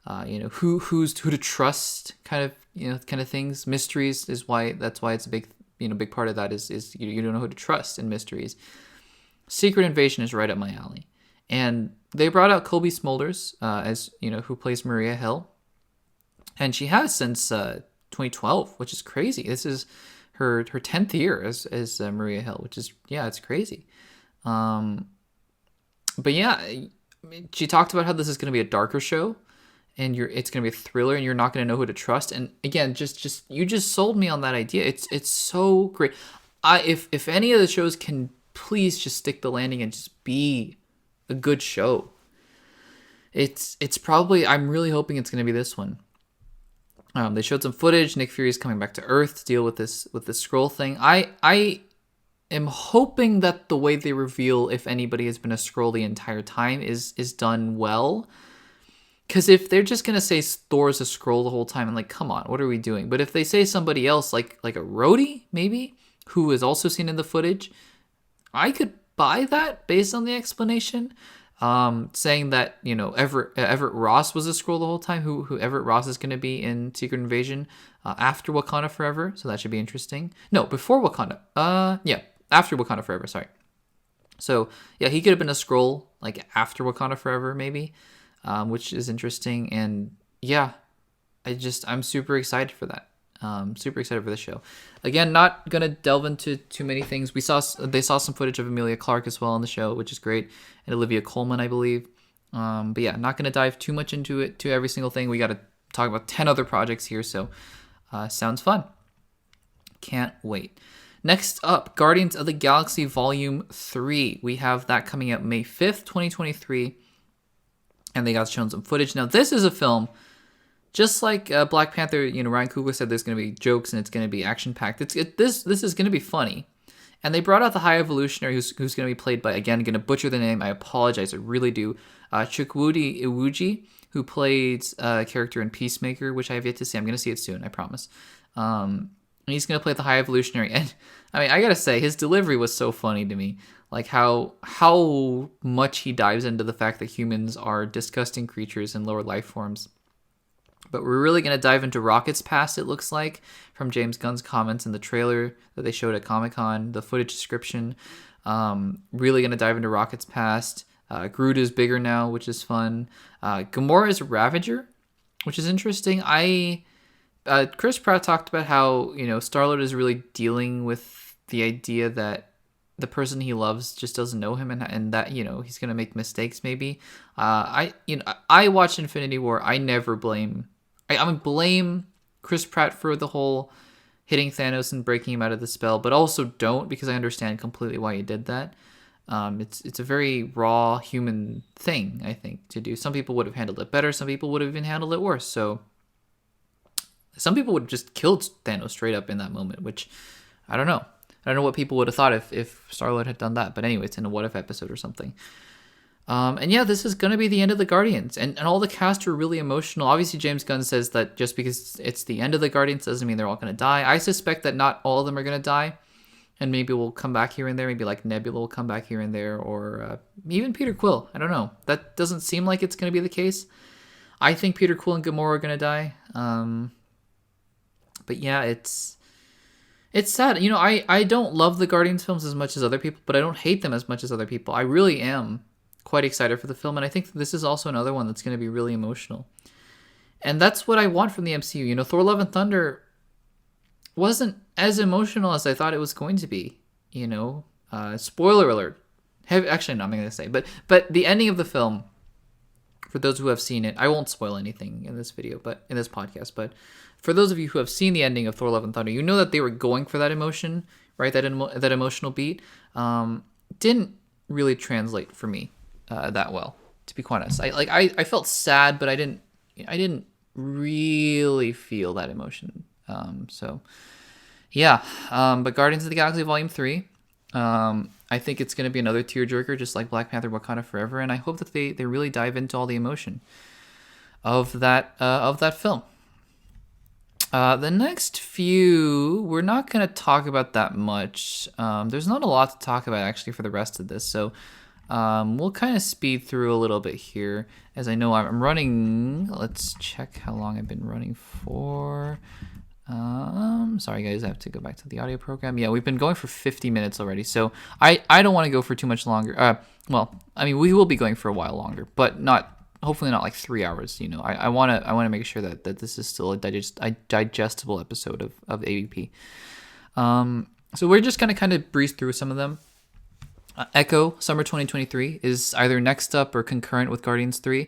Who to trust kind of things. Mysteries that's why it's a big part of that is you don't know who to trust in mysteries. Secret Invasion is right up my alley. And they brought out Colby Smulders, as who plays Maria Hill, and she has since 2012, which is crazy. This is her 10th year as Maria Hill, which is it's crazy. But yeah, she talked about how this is going to be a darker show, and it's going to be a thriller, and you're not going to know who to trust. And again, you just sold me on that idea. It's so great. If any of the shows can please just stick the landing and just be a good show, it's probably, I'm really hoping it's going to be this one. They showed some footage. Nick Fury's coming back to Earth to deal with this Skrull thing. I am hoping that the way they reveal if anybody has been a Skrull the entire time is done well. Because if they're just gonna say Thor's a Skrull the whole time, and come on, what are we doing? But if they say somebody else, like a Rhodey maybe, who is also seen in the footage, I could buy that based on the explanation. Saying that Everett Ross was a Skrull the whole time. Who Everett Ross is going to be in Secret Invasion after Wakanda Forever, so that should be interesting. No, before Wakanda. After Wakanda Forever. Sorry. So yeah, he could have been a Skrull after Wakanda Forever, maybe, which is interesting. And yeah, I'm super excited for that. Super excited for the show. Again, not gonna delve into too many things. They saw some footage of Emilia Clarke as well on the show, which is great, and Olivia Colman, I believe. But yeah, not gonna dive too much into it, to every single thing. We got to talk about 10 other projects here, so sounds fun. Can't wait. Next up, Guardians of the Galaxy Volume 3. We have that coming out May 5th, 2023, and they got shown some footage. Now, this is a film. Just like Black Panther, Ryan Coogler said there's going to be jokes and it's going to be action-packed. This is going to be funny. And they brought out the High Evolutionary, who's going to be played by, again, going to butcher the name. I apologize, I really do. Chukwudi Iwuji, who played a character in Peacemaker, which I have yet to see. I'm going to see it soon, I promise. And he's going to play the High Evolutionary. And, I mean, I got to say, his delivery was so funny to me. How much he dives into the fact that humans are disgusting creatures and lower life forms. But we're really going to dive into Rocket's past, it looks like, from James Gunn's comments in the trailer that they showed at Comic-Con, the footage description. Really going to dive into Rocket's past. Groot is bigger now, which is fun. Gamora is a Ravager, which is interesting. Chris Pratt talked about how, Star-Lord is really dealing with the idea that the person he loves just doesn't know him, and that, he's going to make mistakes maybe. I watched Infinity War. I never blame Chris Pratt for the whole hitting Thanos and breaking him out of the spell, but also don't, because I understand completely why he did that. It's a very raw human thing, I think, to do. Some people would have handled it better. Some people would have even handled it worse. So some people would have just killed Thanos straight up in that moment, which I don't know. I don't know what people would have thought if Star-Lord had done that. But anyway, it's in a What If episode or something. And yeah, this is going to be the end of the Guardians. And all the cast are really emotional. Obviously, James Gunn says that just because it's the end of the Guardians doesn't mean they're all going to die. I suspect that not all of them are going to die. And maybe we'll come back here and there. Maybe Nebula will come back here and there. Or even Peter Quill. I don't know. That doesn't seem like it's going to be the case. I think Peter Quill and Gamora are going to die. But yeah, it's It's sad. I don't love the Guardians films as much as other people, but I don't hate them as much as other people. I really am quite excited for the film, and I think that this is also another one that's going to be really emotional. And that's what I want from the MCU. Thor Love and Thunder wasn't as emotional as I thought it was going to be. Spoiler alert. Actually, no, I'm not going to say. But the ending of the film, for those who have seen it, I won't spoil anything in this video, but in this podcast. But for those of you who have seen the ending of Thor: Love and Thunder, you know that they were going for that emotion, right? That emotional beat didn't really translate for me that well, to be quite honest. I felt sad, but I didn't really feel that emotion. So yeah. But Guardians of the Galaxy Volume 3. I think it's going to be another tearjerker, just like Black Panther: Wakanda Forever, and I hope that they really dive into all the emotion of that film. The next few, we're not going to talk about that much. There's not a lot to talk about actually for the rest of this, so we'll kind of speed through a little bit here, as I know I'm running. Let's check how long I've been running for. Sorry guys, I have to go back to the audio program. Yeah, we've been going for 50 minutes already, so I don't want to go for too much longer. We will be going for a while longer, but hopefully not like 3 hours. I want to make sure that this is still a digestible episode of ABP. So we're just gonna kind of breeze through some of them. Echo Summer 2023 is either next up or concurrent with Guardians 3.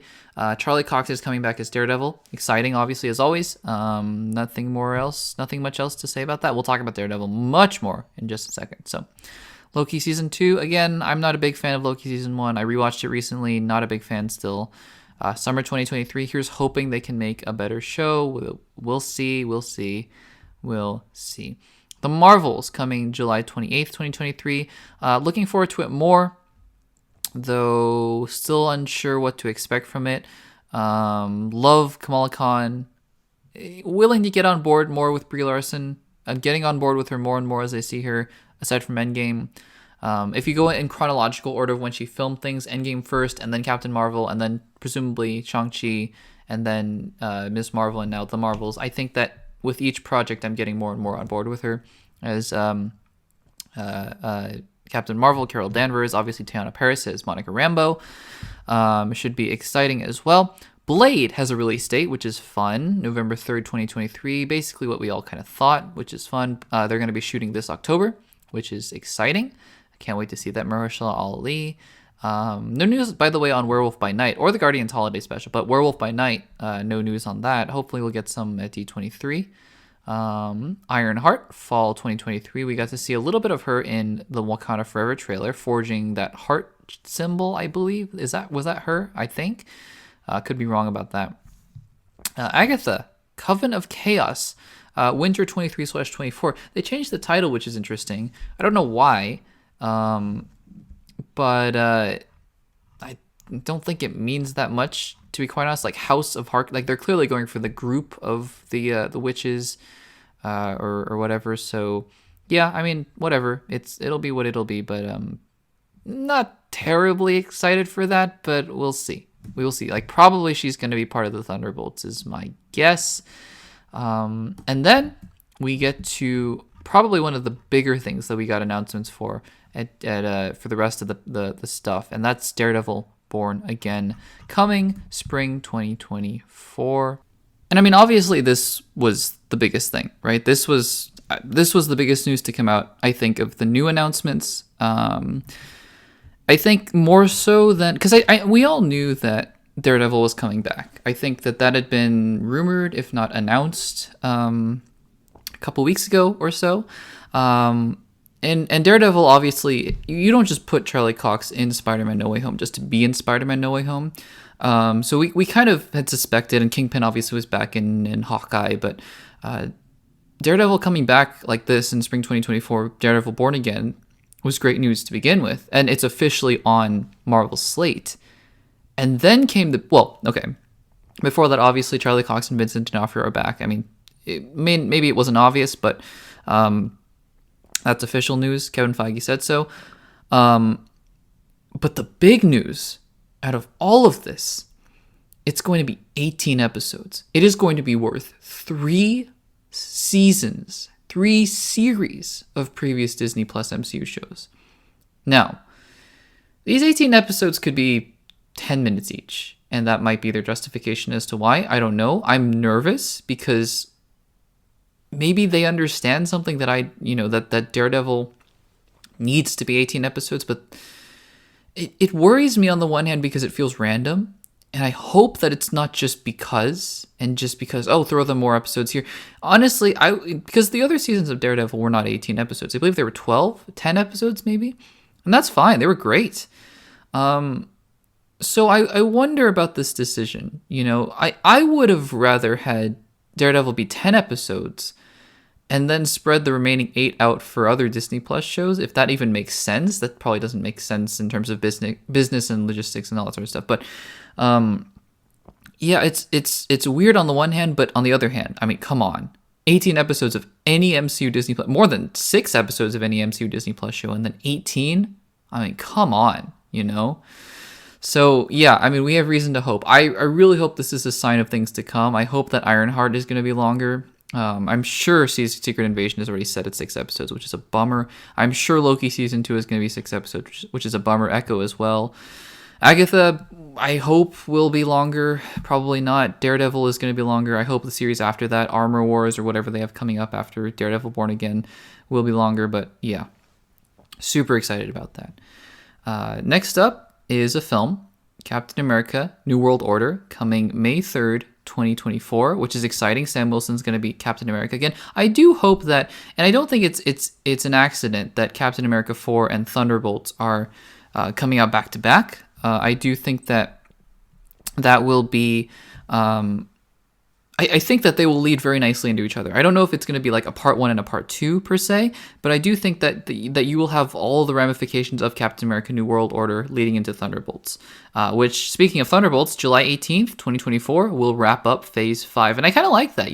Charlie Cox is coming back as Daredevil. Exciting, obviously, as always. Nothing much else to say about that. We'll talk about Daredevil much more in just a second. So, Loki Season 2, again, I'm not a big fan of Loki Season 1. I rewatched it recently, not a big fan still. Summer 2023, here's hoping they can make a better show. We'll see. The Marvels coming July 28th, 2023. Looking forward to it more, though still unsure what to expect from it. Love Kamala Khan. Willing to get on board more with Brie Larson. I'm getting on board with her more and more as I see her, aside from Endgame. If you go in chronological order of when she filmed things, Endgame first, and then Captain Marvel, and then presumably Shang-Chi, and then Ms. Marvel, and now The Marvels, I think that with each project, I'm getting more and more on board with her. As Captain Marvel, Carol Danvers, obviously Teyonah Parris as Monica Rambeau. Should be exciting as well. Blade has a release date, which is fun. November 3rd, 2023. Basically what we all kind of thought, which is fun. They're going to be shooting this October, which is exciting. I can't wait to see that. Mahershala Ali. No news, by the way, on Werewolf by Night or the Guardians Holiday Special, but Werewolf by Night, no news on that. Hopefully we'll get some at D23. Ironheart, fall 2023. We got to see a little bit of her in the Wakanda Forever trailer, forging that heart symbol, I believe. Was that her? I think. Could be wrong about that. Agatha, Coven of Chaos, winter 23/24. They changed the title, which is interesting. I don't know why. But I don't think it means that much, to be quite honest. Like House of Hark, like they're clearly going for the group of the witches, or whatever. So yeah, I mean, whatever. It'll be what it'll be. But not terribly excited for that. But we'll see. We will see. Like probably she's going to be part of the Thunderbolts, is my guess. And then we get to probably one of the bigger things that we got announcements for for the rest of the stuff, and that's Daredevil Born Again, coming spring 2024. And I mean, obviously this was the biggest thing, right? This was the biggest news to come out, I think, of the new announcements. I think more so than, because we all knew that Daredevil was coming back. I think that had been rumored, if not announced, a couple weeks ago or so. And Daredevil, obviously, you don't just put Charlie Cox in Spider-Man No Way Home just to be in Spider-Man No Way Home. So we kind of had suspected, and Kingpin obviously was back in Hawkeye, but Daredevil coming back like this in spring 2024, Daredevil Born Again, was great news to begin with. And it's officially on Marvel's slate. And then came before that, obviously, Charlie Cox and Vincent D'Onofrio are back. I mean, maybe it wasn't obvious, but that's official news. Kevin Feige said so. But the big news out of all of this, it's going to be 18 episodes. It is going to be worth 3 seasons. 3 series of previous Disney Plus MCU shows. Now, these 18 episodes could be 10 minutes each, and that might be their justification as to why. I don't know. I'm nervous because maybe they understand something that that Daredevil needs to be 18 episodes, but it worries me on the one hand because it feels random, and I hope that it's not just because, oh, throw them more episodes here. Honestly, because the other seasons of Daredevil were not 18 episodes. I believe they were 10 episodes maybe, and that's fine. They were great. So I wonder about this decision. I would have rather had Daredevil be 10 episodes and then spread the remaining 8 out for other Disney Plus shows, if that even makes sense. That probably doesn't make sense in terms of business and logistics and all that sort of stuff. But yeah, it's weird on the one hand, but on the other hand, I mean, come on. 18 episodes of any MCU Disney Plus, more than 6 episodes of any MCU Disney Plus show, and then 18? I mean, come on, So, yeah, I mean, we have reason to hope. I really hope this is a sign of things to come. I hope that Ironheart is going to be longer. I'm sure Secret Invasion is already set at 6 episodes, which is a bummer. I'm sure Loki Season 2 is going to be 6 episodes, which is a bummer. Echo as well. Agatha, I hope, will be longer. Probably not. Daredevil is going to be longer. I hope the series after that, Armor Wars or whatever they have coming up after Daredevil Born Again, will be longer. But yeah, super excited about that. Next up is a film, Captain America New World Order, coming May 3rd, 2024, which is exciting. Sam Wilson's going to be Captain America again. I do hope that, and I don't think it's an accident that Captain America 4 and Thunderbolts are coming out back to back. I do think that will be. I think that they will lead very nicely into each other. I don't know if it's going to be like a part 1 and a part 2 per se, but I do think that that you will have all the ramifications of Captain America New World Order leading into Thunderbolts, which, speaking of Thunderbolts, July 18th, 2024, will wrap up Phase 5. And I kind of like that,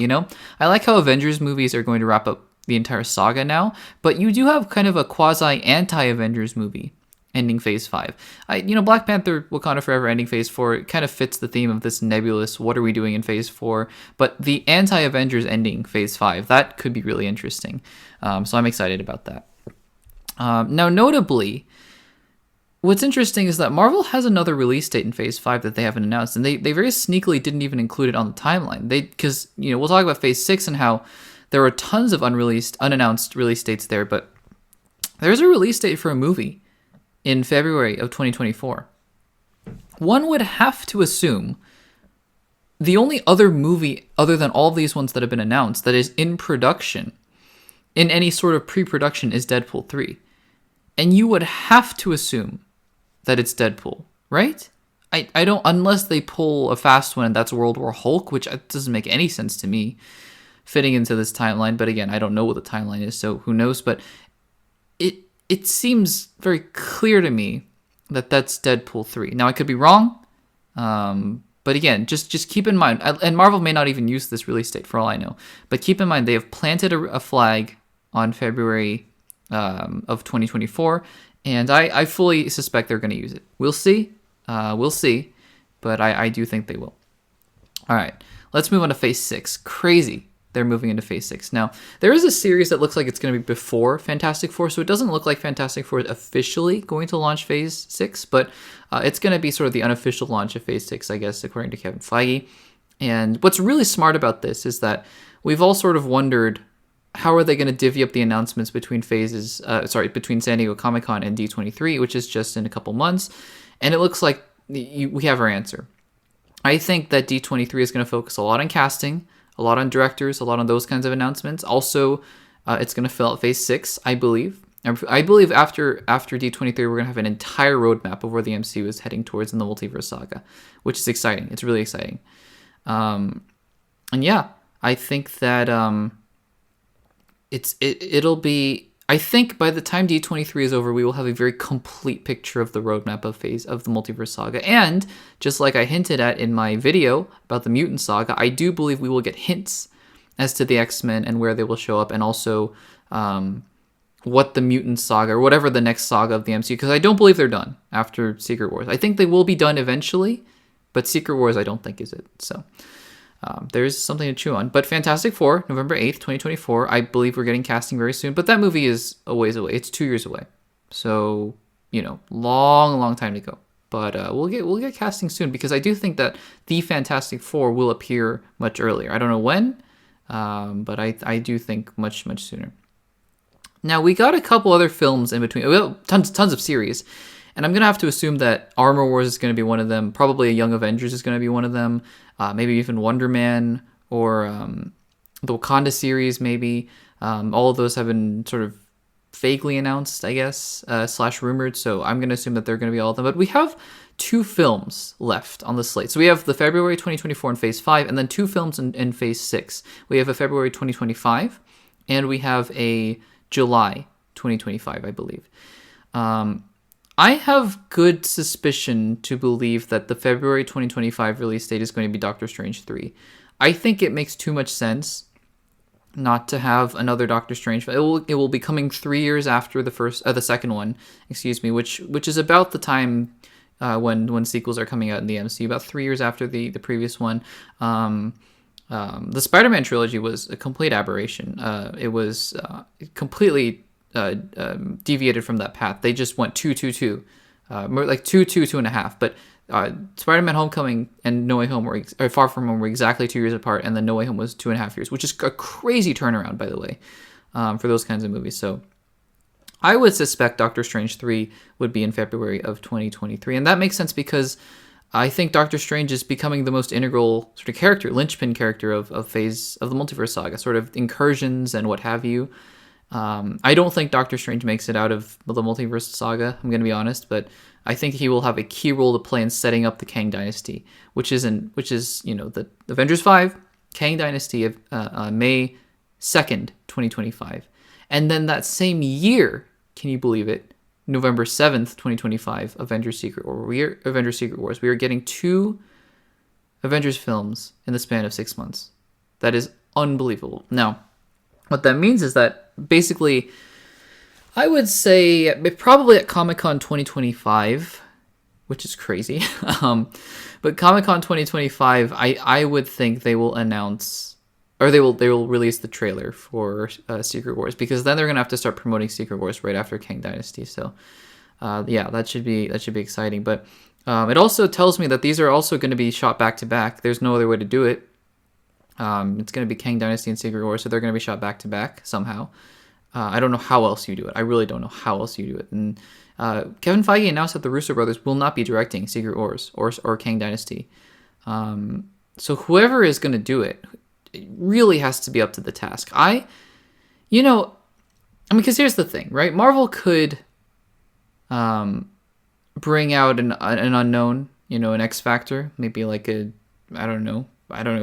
I like how Avengers movies are going to wrap up the entire saga now, but you do have kind of a quasi-anti-Avengers movie ending Phase 5. Black Panther Wakanda Forever ending Phase 4, it kind of fits the theme of this nebulous, what are we doing in Phase 4? But the anti-Avengers ending Phase 5, that could be really interesting. So I'm excited about that. Now, notably, what's interesting is that Marvel has another release date in Phase 5 that they haven't announced, and they very sneakily didn't even include it on the timeline. Because, we'll talk about Phase 6 and how there are tons of unannounced release dates there, but there's a release date for a movie in February of 2024. One would have to assume the only other movie other than all these ones that have been announced that is in production, in any sort of pre-production, is Deadpool 3. And you would have to assume that it's Deadpool, right? I don't, unless they pull a fast one and that's World War Hulk, which doesn't make any sense to me fitting into this timeline. But again, I don't know what the timeline is, so who knows? But it seems very clear to me that that's Deadpool 3. Now, I could be wrong, but again, just keep in mind, and Marvel may not even use this release date for all I know, but keep in mind they have planted a flag on February of 2024, and I fully suspect they're going to use it. We'll see, but I do think they will. All right, let's move on to Phase 6. Crazy. They're moving into Phase 6. Now, there is a series that looks like it's going to be before Fantastic Four, so it doesn't look like Fantastic Four is officially going to launch Phase 6, but it's going to be sort of the unofficial launch of Phase 6, I guess, according to Kevin Feige. And what's really smart about this is that we've all sort of wondered, how are they going to divvy up the announcements between between San Diego Comic-Con and D23, which is just in a couple months, and it looks like we have our answer. I think that D23 is going to focus a lot on casting, a lot on directors, a lot on those kinds of announcements. Also, it's going to fill out Phase 6, I believe. I believe after D23, we're going to have an entire roadmap of where the MCU is heading towards in the multiverse saga, which is exciting. It's really exciting. And yeah, I think that it'll be... I think by the time D23 is over, we will have a very complete picture of the roadmap of the multiverse saga. And just like I hinted at in my video about the mutant saga, I do believe we will get hints as to the X-Men and where they will show up, and also what the mutant saga, or whatever the next saga of the MCU, because I don't believe they're done after Secret Wars. I think they will be done eventually, but Secret Wars I don't think is it. So there's something to chew on. But Fantastic Four, November 8th, 2024. I believe we're getting casting very soon. But that movie is a ways away. It's 2 years away. So, long time to go. But we'll get casting soon, because I do think that the Fantastic Four will appear much earlier. I don't know when, but I do think much sooner. Now, we got a couple other films in between. Well, tons of series. And I'm going to have to assume that Armor Wars is going to be one of them. Probably a Young Avengers is going to be one of them. Maybe even Wonder Man, or the Wakanda series, maybe. All of those have been sort of vaguely announced, I guess, / rumored. So I'm going to assume that they're going to be all of them. But we have 2 films left on the slate. So we have the February 2024 in Phase 5, and then 2 films in Phase 6. We have a February 2025, and we have a July 2025, I believe. I have good suspicion to believe that the February 2025 release date is going to be Doctor Strange 3. I think it makes too much sense not to have another Doctor Strange. It will be coming 3 years after the second one, which is about the time when sequels are coming out in the MCU, about 3 years after the previous one. The Spider-Man trilogy was a complete aberration. It was completely deviated from that path. They just went 2-2-2, more like 2-2-2.5. But Spider-Man: Homecoming and No Way Home or Far From Home were exactly 2 years apart, and then No Way Home was 2.5 years, which is a crazy turnaround, by the way, for those kinds of movies. So I would suspect Doctor Strange 3 would be in February of 2023, and that makes sense because I think Doctor Strange is becoming the most integral sort of character, linchpin character of phase of the multiverse saga, sort of incursions and what have you. I don't think Doctor Strange makes it out of the multiverse saga, I'm going to be honest, but I think he will have a key role to play in setting up the Kang Dynasty, which is the Avengers 5, Kang Dynasty of May 2nd, 2025. And then that same year, can you believe it, November 7th, 2025, Avengers Secret Wars. We are getting 2 Avengers films in the span of 6 months. That is unbelievable. Now, what that means is that basically, I would say probably at Comic-Con 2025, which is crazy, but Comic-Con 2025, I would think they will announce, or they will release the trailer for Secret Wars, because then they're gonna have to start promoting Secret Wars right after Kang Dynasty. So that should be exciting. But it also tells me that these are also going to be shot back to back. There's no other way to do it. It's going to be Kang Dynasty and Secret Wars, so they're going to be shot back to back somehow. I don't know how else you do it. I really don't know how else you do it. And Kevin Feige announced that the Russo brothers will not be directing Secret Wars or Kang Dynasty. So whoever is going to do it really has to be up to the task. Because here's the thing, right? Marvel could bring out an unknown, an X Factor, maybe like I don't know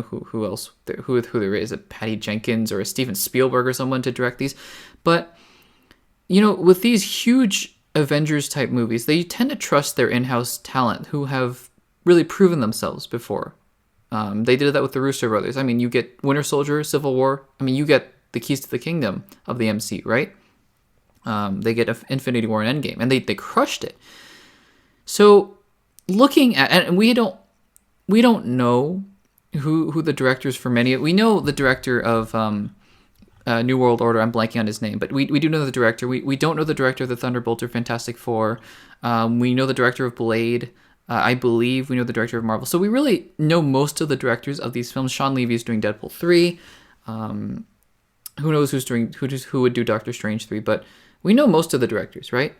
who else, who there is, a Patty Jenkins or a Steven Spielberg or someone to direct these. But, with these huge Avengers type movies, they tend to trust their in-house talent who have really proven themselves before. They did that with the Russo brothers. I mean, you get Winter Soldier, Civil War. I mean, you get the keys to the kingdom of the MCU, right? They get Infinity War and Endgame, and they crushed it. So looking at, and we don't know who the directors for many. We know the director of New World Order. I'm blanking on his name, but we do know the director. We don't know the director of the Thunderbolt or Fantastic Four. We know the director of Blade. I believe we know the director of Marvel. So we really know most of the directors of these films. Sean Levy is doing Deadpool 3. Who knows who would do Doctor Strange 3, but we know most of the directors, right?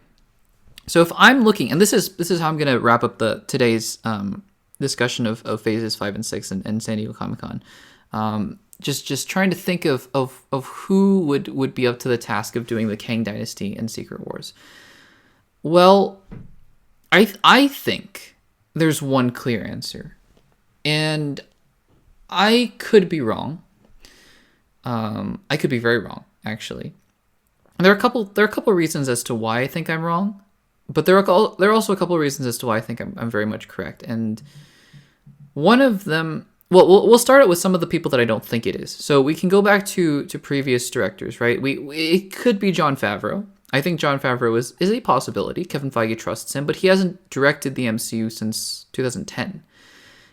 So if I'm looking, and this is how I'm going to wrap up today's discussion of phases 5 and 6 and San Diego Comic-Con. Just trying to think of who would be up to the task of doing the Kang Dynasty and Secret Wars. Well, I think there's one clear answer, and I could be wrong. I could be very wrong, actually. And there are a couple reasons as to why I think I'm wrong, but there are also a couple of reasons as to why I think I'm very much correct. And one of them, well, we'll start it with some of the people that I don't think it is. So we can go back to previous directors, right? It could be Jon Favreau. I think Jon Favreau is a possibility. Kevin Feige trusts him, but he hasn't directed the MCU since 2010.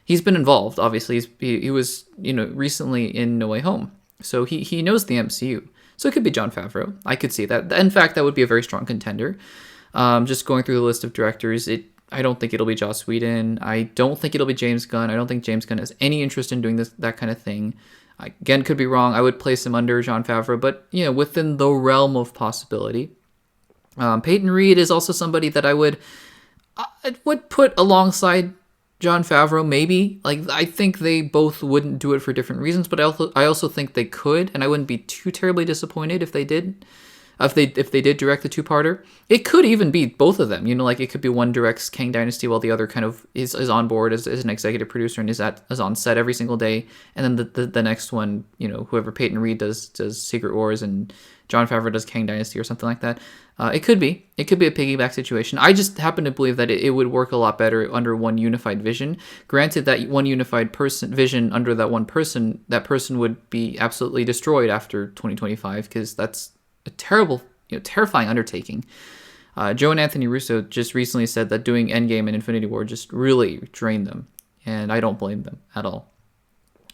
he's been involved. Obviously, he was recently in No Way Home, so he knows the MCU. So it could be Jon Favreau. I could see that. In fact, that would be a very strong contender. Just going through the list of directors, I don't think it'll be Joss Whedon. I don't think it'll be James Gunn. I don't think James Gunn has any interest in doing that kind of thing. Again, could be wrong. I would place him under Jon Favreau, but within the realm of possibility. Peyton Reed is also somebody that I would put alongside Jon Favreau, maybe. Like, I think they both wouldn't do it for different reasons, but I also think they could, and I wouldn't be too terribly disappointed if they did. If they did direct the two-parter. It could even be both of them. Like, it could be one directs Kang Dynasty while the other kind of is on board as an executive producer and is on set every single day, and then the next one, whoever Peyton Reed does Secret Wars and Jon Favreau does Kang Dynasty or something like that. It could be a piggyback situation. I just happen to believe that it would work a lot better under one unified vision. Granted, that one unified vision under that one person, that person would be absolutely destroyed after 2025, because that's a terrible, terrifying undertaking. Joe and Anthony Russo just recently said that doing Endgame and Infinity War just really drained them, and I don't blame them at all.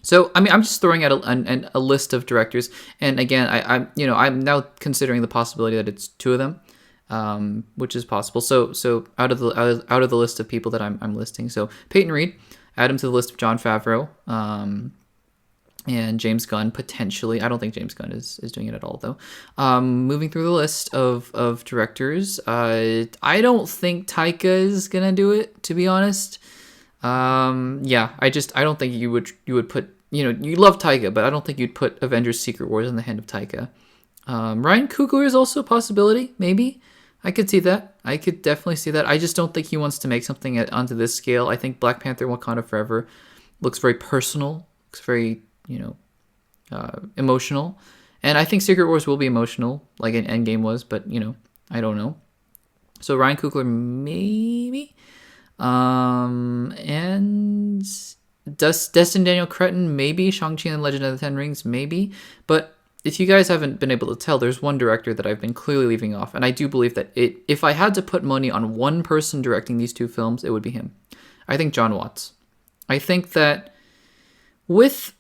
So, I mean, I'm just throwing out a list of directors, and again, I'm now considering the possibility that it's two of them, which is possible. So out of the list of people that I'm listing, so Peyton Reed, add him to the list of Jon Favreau, and James Gunn potentially. I don't think James Gunn is doing it at all though. Moving through the list of directors, I don't think Taika is gonna do it, to be honest. I don't think you would put, you love Taika, but I don't think you'd put Avengers Secret Wars in the hand of Taika. Ryan Coogler is also a possibility, maybe. I could see that. I could definitely see that. I just don't think he wants to make something onto this scale. I think Black Panther Wakanda Forever looks very personal, looks very, emotional. And I think Secret Wars will be emotional, like an Endgame was, but, I don't know. So Ryan Coogler, maybe. And Destin Daniel Cretton, maybe. Shang-Chi and the Legend of the Ten Rings, maybe. But if you guys haven't been able to tell, there's one director that I've been clearly leaving off, and I do believe that if I had to put money on one person directing these two films, it would be him. I think Jon Watts. I think that with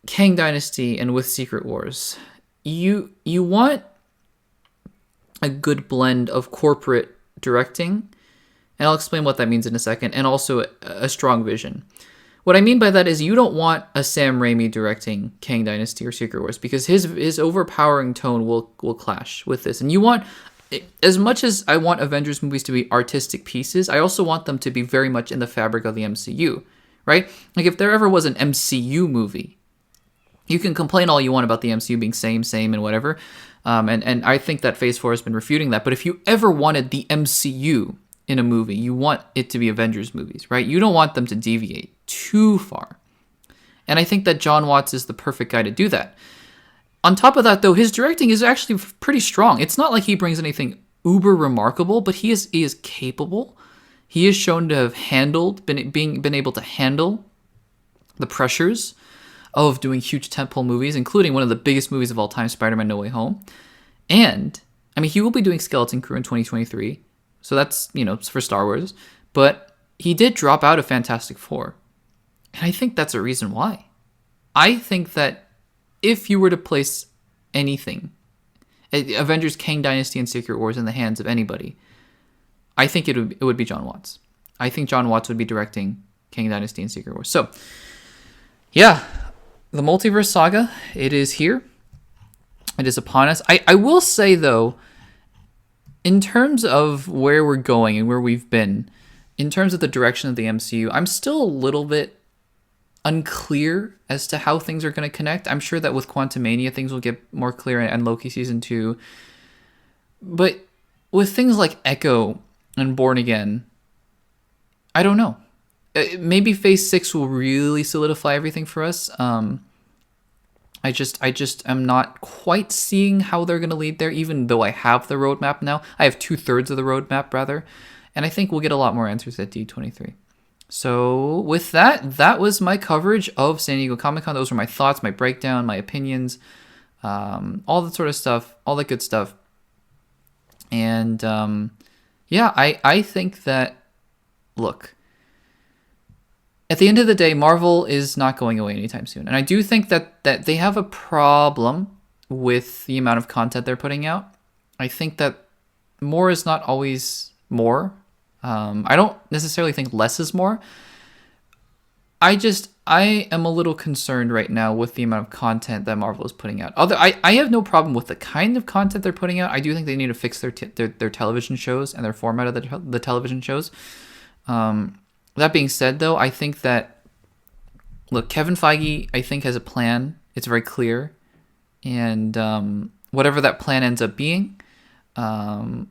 Kang Dynasty and with Secret Wars, you want a good blend of corporate directing, and I'll explain what that means in a second, and also a strong vision. What I mean by that is you don't want a Sam Raimi directing Kang Dynasty or Secret Wars, because his overpowering tone will clash with this. And you want, as much as I want Avengers movies to be artistic pieces, I also want them to be very much in the fabric of the MCU, right? Like, if there ever was an MCU movie, you can complain all you want about the MCU being same, and whatever. And I think that Phase 4 has been refuting that. But if you ever wanted the MCU in a movie, you want it to be Avengers movies, right? You don't want them to deviate too far. And I think that Jon Watts is the perfect guy to do that. On top of that, though, his directing is actually pretty strong. It's not like he brings anything uber remarkable, but he is capable. He is shown to have been able to handle the pressures of doing huge tentpole movies, including one of the biggest movies of all time, Spider-Man No Way Home. And, I mean, he will be doing Skeleton Crew in 2023. So that's, for Star Wars. But he did drop out of Fantastic Four. And I think that's a reason why. I think that if you were to place anything, Avengers, Kang Dynasty, and Secret Wars in the hands of anybody, I think it would be Jon Watts. I think Jon Watts would be directing Kang Dynasty and Secret Wars. So, yeah, the multiverse saga, it is here. It is upon us. I will say, though, in terms of where we're going and where we've been, in terms of the direction of the MCU, I'm still a little bit unclear as to how things are going to connect. I'm sure that with Quantumania, things will get more clear, and Loki Season 2. But with things like Echo and Born Again, I don't know. Maybe Phase 6 will really solidify everything for us. I just am not quite seeing how they're going to lead there, even though I have the roadmap now. I have 2/3 of the roadmap, rather. And I think we'll get a lot more answers at D23. So with that was my coverage of San Diego Comic-Con. Those were my thoughts, my breakdown, my opinions, all that sort of stuff, all that good stuff. And I think that, look, at the end of the day, Marvel is not going away anytime soon. And I do think that they have a problem with the amount of content they're putting out. I think that more is not always more. I don't necessarily think less is more. I am a little concerned right now with the amount of content that Marvel is putting out. I have no problem with the kind of content they're putting out. I do think they need to fix their television shows and their format of the television shows. That being said, though, I think that, look, Kevin Feige, I think, has a plan. It's very clear. And whatever that plan ends up being, and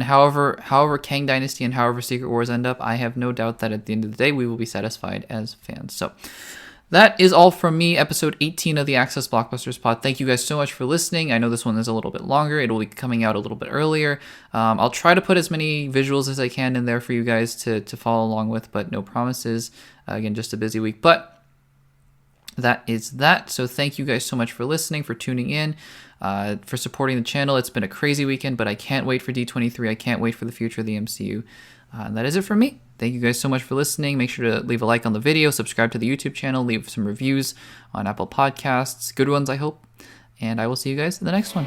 however Kang Dynasty and however Secret Wars end up, I have no doubt that at the end of the day, we will be satisfied as fans. So that is all from me, episode 18 of the Access Blockbusters pod. Thank you guys so much for listening. I know this one is a little bit longer. It will be coming out a little bit earlier. I'll try to put as many visuals as I can in there for you guys to follow along with, but no promises. Again, just a busy week. But that is that. So thank you guys so much for listening, for tuning in, for supporting the channel. It's been a crazy weekend, but I can't wait for D23. I can't wait for the future of the MCU. And that is it for me. Thank you guys so much for listening. Make sure to leave a like on the video, subscribe to the YouTube channel, leave some reviews on Apple Podcasts. Good ones, I hope. And I will see you guys in the next one.